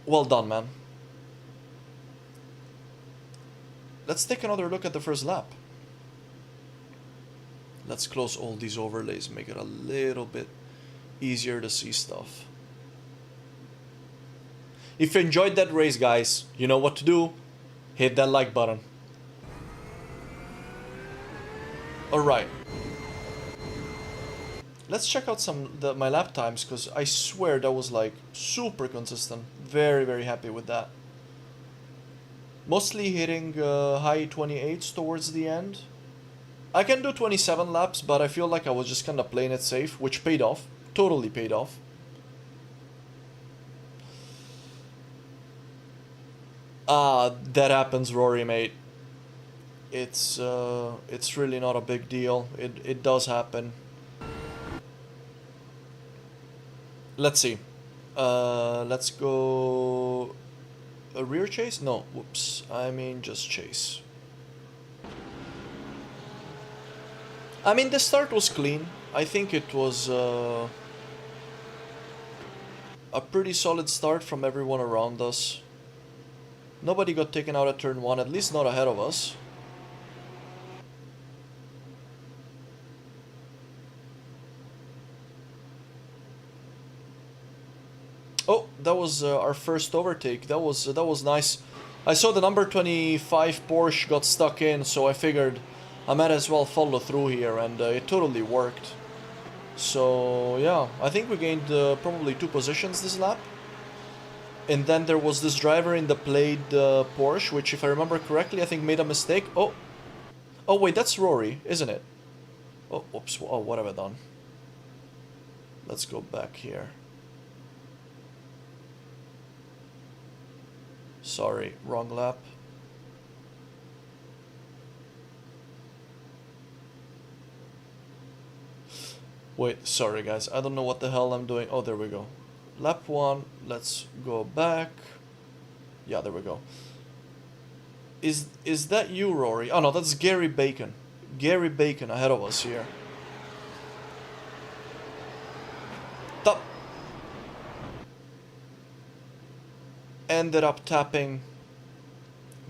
Well done, man. Let's take another look at the first lap. Let's close all these overlays, make it a little bit easier to see stuff. If you enjoyed that race, guys, you know what to do. Hit that like button. Alright. Let's check out my lap times, because I swear that was like super consistent. Very, very happy with that. Mostly hitting high 28s towards the end. I can do 27 laps, but I feel like I was just kind of playing it safe, which paid off. Totally paid off. That happens, Rory, mate. It's really not a big deal. It does happen. Let's see. Let's go a rear chase? No, whoops. I mean just chase. I mean the start was clean. I think it was a pretty solid start from everyone around us. Nobody got taken out at turn 1, at least not ahead of us. Oh, that was our first overtake. That was nice. I saw the number 25 Porsche got stuck in, so I figured I might as well follow through here, and it totally worked. So yeah, I think we gained probably 2 positions this lap. And then there was this driver in the played Porsche, which if I remember correctly, I think made a mistake. Oh, wait, that's Rory, isn't it? Oh, oops, oh, what have I done? Let's go back here. Sorry, wrong lap. Wait, sorry guys, I don't know what the hell I'm doing. Oh, there we go. Lap 1, let's go back. Yeah, there we go. Is that you, Rory? Oh no, that's Gary Bacon. Gary Bacon ahead of us here. Top. Ended up tapping.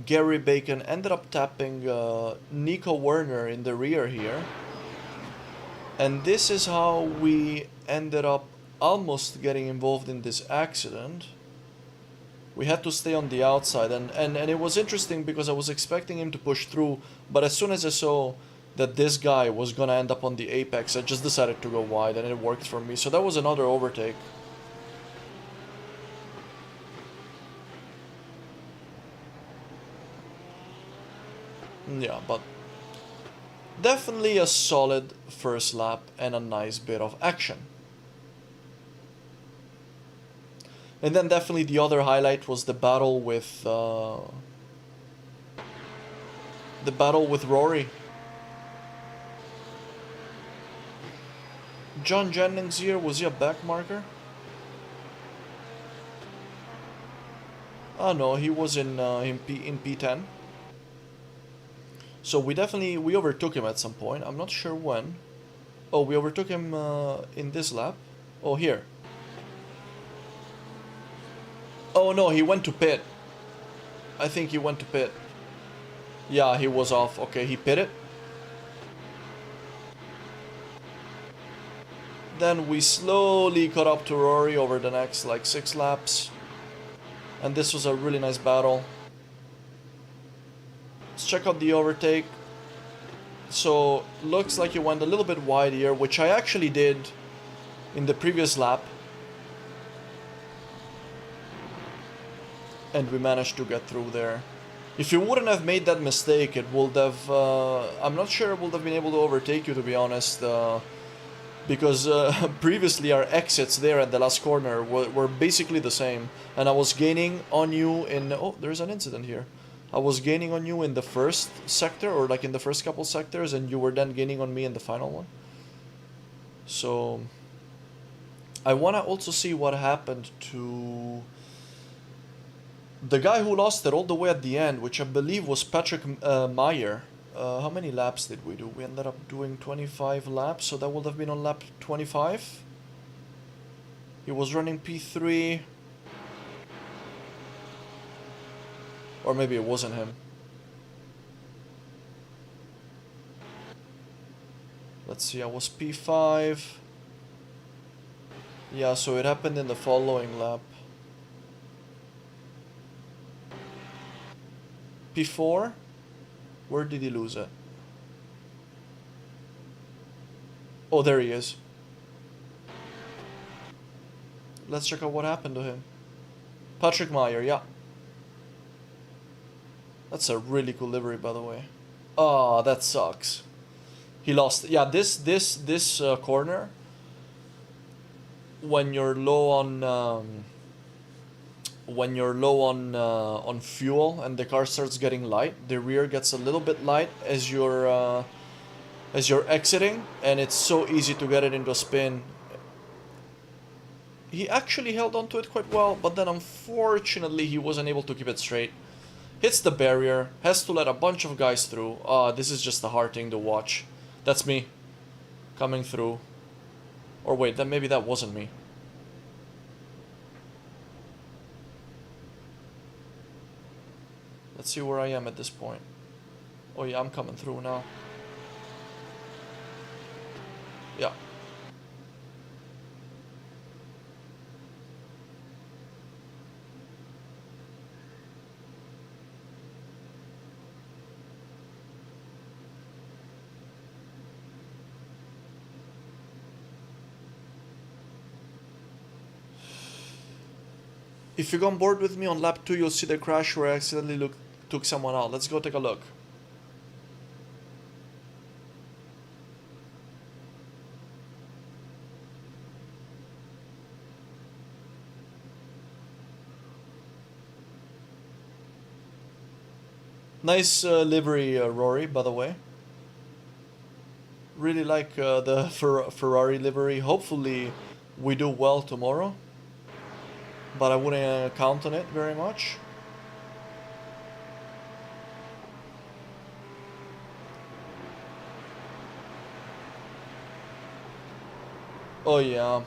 Gary Bacon ended up tapping Nico Werner in the rear here. And this is how we ended up almost getting involved in this accident. We had to stay on the outside, and it was interesting because I was expecting him to push through, but as soon as I saw that this guy was gonna end up on the apex, I just decided to go wide, and it worked for me. So that was another overtake. Yeah, but definitely a solid first lap and a nice bit of action. And then definitely the other highlight was the battle with Rory. John Jennings here, was he a back marker? Oh no, he was in P10. So we overtook him at some point. I'm not sure when. Oh, we overtook him in this lap. Oh, here. Oh no, he went to pit. I think he went to pit. Yeah, he was off. Okay, he pitted. Then we slowly caught up to Rory over the next like 6 laps. And this was a really nice battle. Let's check out the overtake. So, looks like he went a little bit wide here, which I actually did in the previous lap. And we managed to get through there. If you wouldn't have made that mistake, it would have... I'm not sure it would have been able to overtake you, to be honest. Because previously our exits there at the last corner were basically the same. And I was gaining on you in... Oh, there's an incident here. I was gaining on you in the first sector, or like in the first couple sectors, and you were then gaining on me in the final one. So... I want to also see what happened to... the guy who lost it all the way at the end, which I believe was Patrick Meyer. How many laps did we do? We ended up doing 25 laps, so that would have been on lap 25. He was running P3. Or maybe it wasn't him. Let's see, I was P5. Yeah, so it happened in the following lap. P4? Where did he lose it? Oh, there he is. Let's check out what happened to him. Patrick Meyer, yeah. That's a really cool livery, by the way. Oh, that sucks. He lost. Yeah, this corner, when you're low on fuel and the car starts getting light, the rear gets a little bit light as you're exiting, and it's so easy to get it into a spin. He actually held onto it quite well, but then unfortunately he wasn't able to keep it straight. Hits the barrier, has to let a bunch of guys through. This is just a hard thing to watch. That's me coming through. Or wait, then maybe that wasn't me. Let's see where I am at this point. Oh yeah, I'm coming through now. Yeah. If you go on board with me on lap 2, you'll see the crash where I accidentally took someone out. Let's go take a look. Nice livery, Rory, by the way. Really like the Ferrari livery. Hopefully we do well tomorrow, but I wouldn't count on it very much. Oh yeah.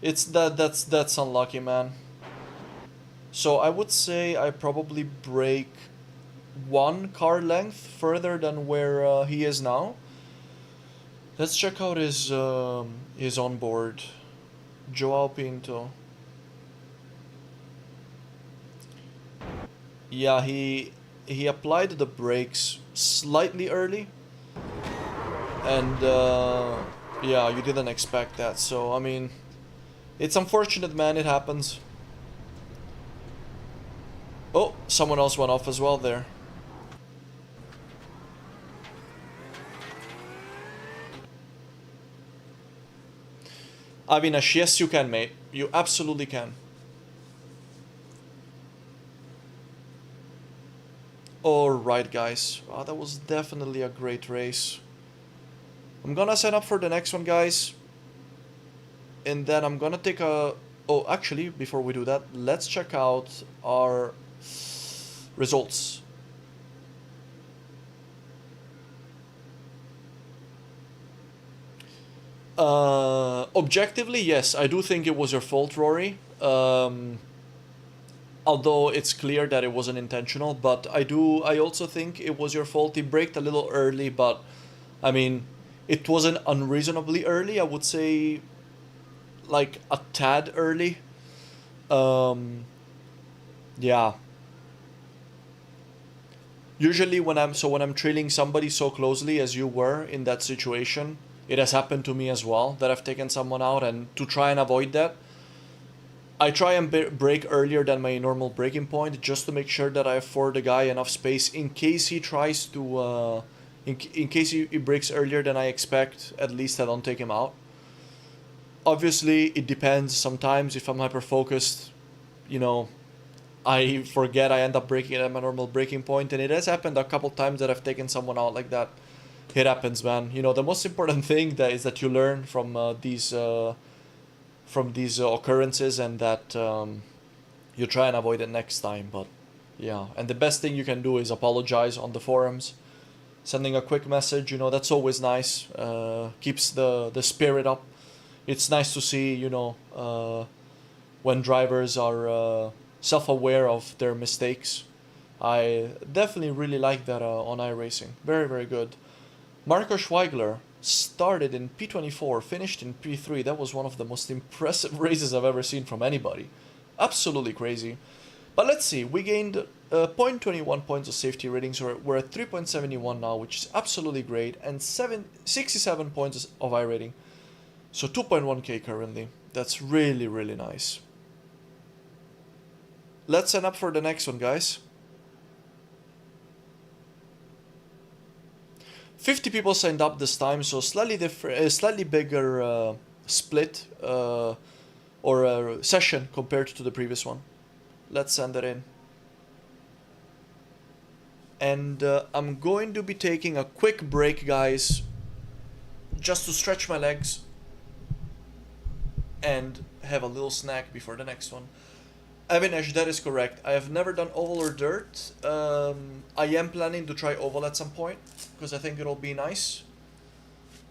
It's that's unlucky, man. So I would say I probably break one car length further than where he is now. Let's check out his onboard. Joao Pinto. Yeah, he applied the brakes slightly early, and yeah, you didn't expect that. So I mean, it's unfortunate, man. It happens. Oh, someone else went off as well there. Avinash, yes you can, mate. You absolutely can. Alright, guys. Wow, that was definitely a great race. I'm gonna sign up for the next one, guys. And then I'm gonna take a... Oh, actually, before we do that, let's check out our results. Objectively, yes, I do think it was your fault, Rory. Although it's clear that it wasn't intentional, but I also think it was your fault. He braked a little early, but I mean, it wasn't unreasonably early. I would say like a tad early. Yeah. Usually when I'm trailing somebody so closely as you were in that situation, it has happened to me as well that I've taken someone out, and to try and avoid that, I try and brake earlier than my normal braking point just to make sure that I afford the guy enough space in case he tries to, in case he brakes earlier than I expect, at least I don't take him out. Obviously, it depends. Sometimes if I'm hyper focused, you know, I forget, I end up braking at my normal braking point, and it has happened a couple times that I've taken someone out like that. It happens, man. You know, the most important thing is that you learn from these occurrences, and that you try and avoid it next time. But yeah, and the best thing you can do is apologize on the forums, sending a quick message. You know, that's always nice. Keeps the spirit up. It's nice to see, you know, when drivers are self-aware of their mistakes. I definitely really like that on iRacing. Very, very good. Marco Schweigler started in P24, finished in P3. That was one of the most impressive races I've ever seen from anybody. Absolutely crazy. But let's see, we gained 0.21 points of safety ratings. We're at 3.71 now, which is absolutely great, and 67 points of iRating. So 2.1k currently. That's really, really nice. Let's sign up for the next one, guys. 50 people signed up this time, so slightly different, slightly bigger split or session compared to the previous one. Let's send it in. And I'm going to be taking a quick break, guys, just to stretch my legs and have a little snack before the next one. Avinash, that is correct. I have never done oval or dirt. I am planning to try oval at some point because I think it'll be nice.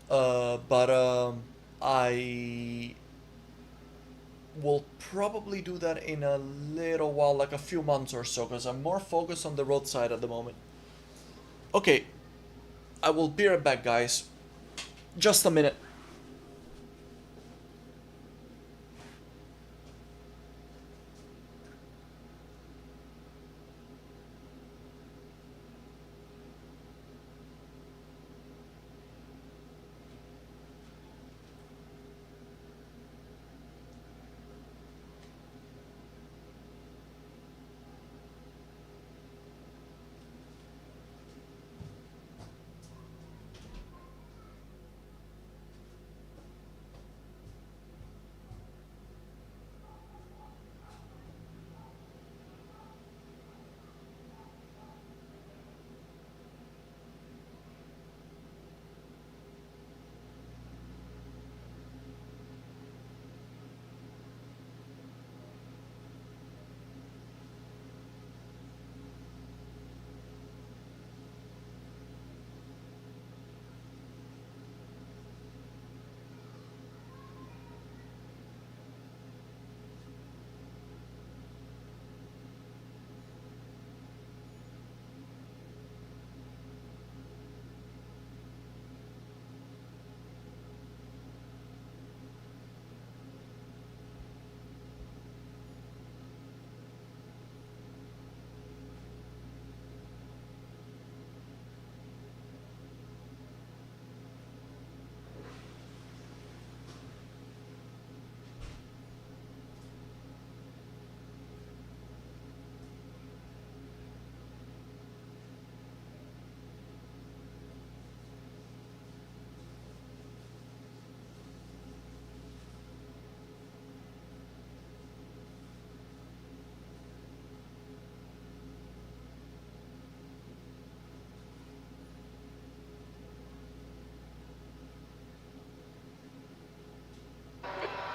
But I will probably do that in a little while, like a few months or so, because I'm more focused on the road side at the moment. Okay, I will be right back, guys. Just a minute.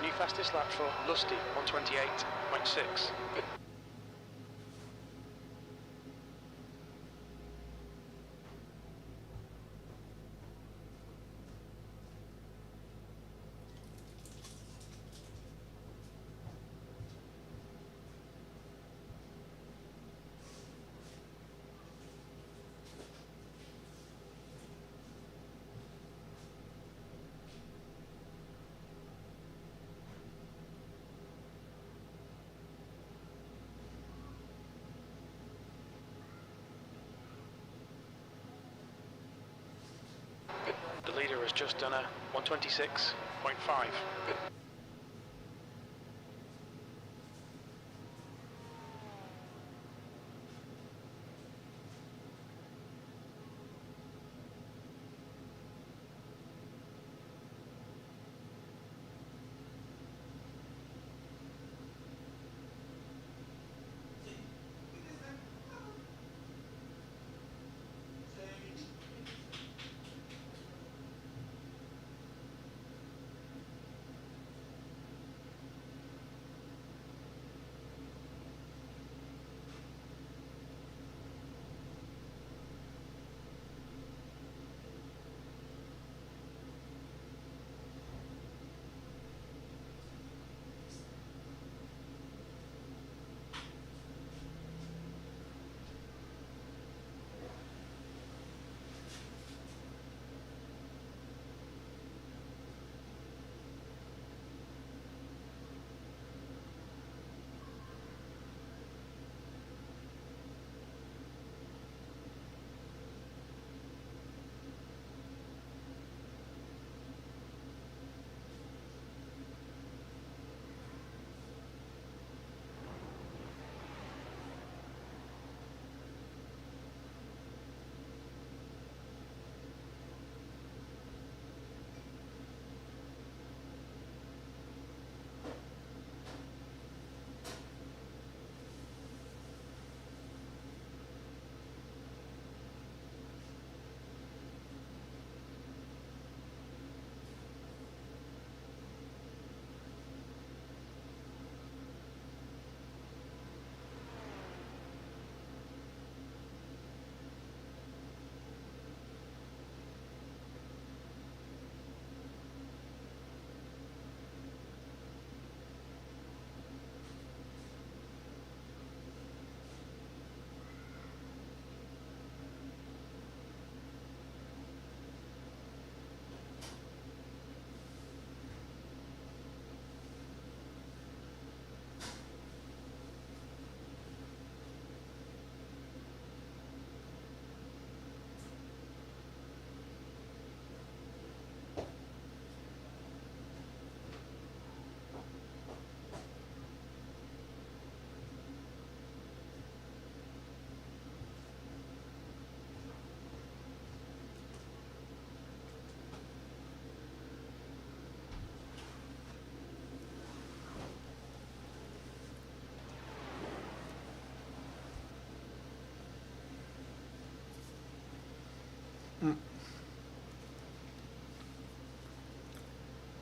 New fastest lap for Lusty, 128.6. The leader has just done a 126.5.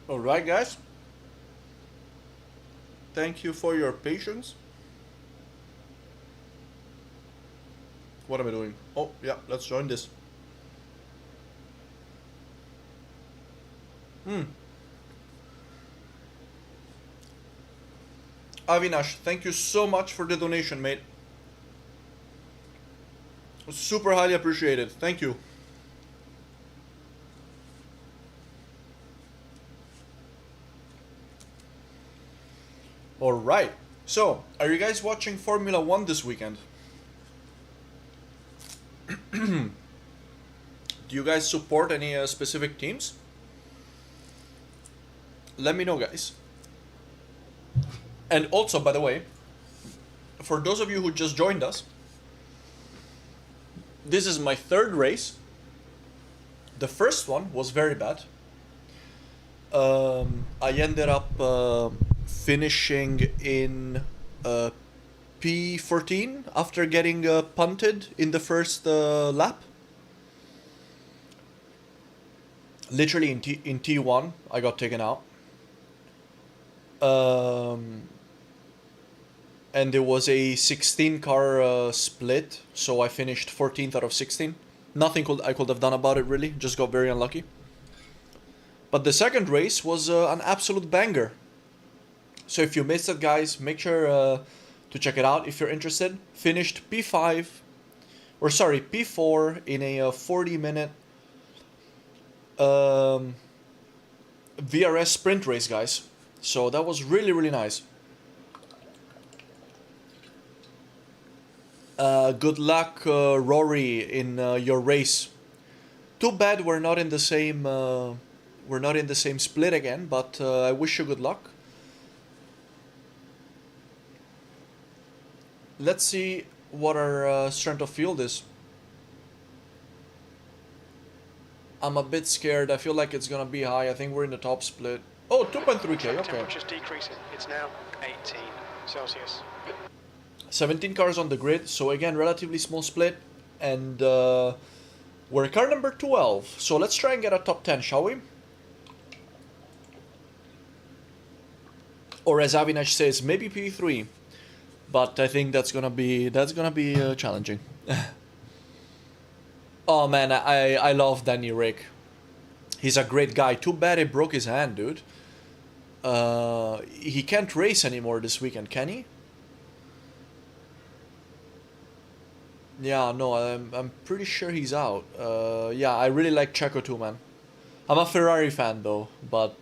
Alright, guys. Thank you for your patience. What am I doing? Oh, yeah, let's join this. Avinash, thank you so much for the donation, mate. Super highly appreciated. Thank you. Alright. So, are you guys watching Formula 1 this weekend? Do you guys support any specific teams? Let me know, guys. And also, by the way, for those of you who just joined us, this is my third race. The first one was very bad. I ended up finishing in P14 after getting punted in the first lap. Literally in T1, I got taken out. And it was a 16 car split, so I finished 14th out of 16. Nothing I could have done about it, really. Just got very unlucky. But the second race was an absolute banger. So if you missed it, guys, make sure to check it out if you're interested. Finished P4 in a 40-minute VRS sprint race, guys. So that was really, really nice. Good luck, Rory, in your race. Too bad we're not in the same split again, but I wish you good luck. Let's see what our strength of field is. I'm a bit scared. I feel like it's gonna be high. I think we're in the top split. Oh, 2.3k, okay. Temperature's decreasing. It's now 18 Celsius. 17 cars on the grid, so again, relatively small split. And we're car number 12. So let's try and get a top 10, shall we? Or as Avinash says, maybe P3. But I think that's gonna be challenging. Oh man, I love Danny Rick. He's a great guy. Too bad he broke his hand, dude. He can't race anymore this weekend, can he? Yeah, no, I'm pretty sure he's out. Yeah, I really like Checo too, man. I'm a Ferrari fan though, but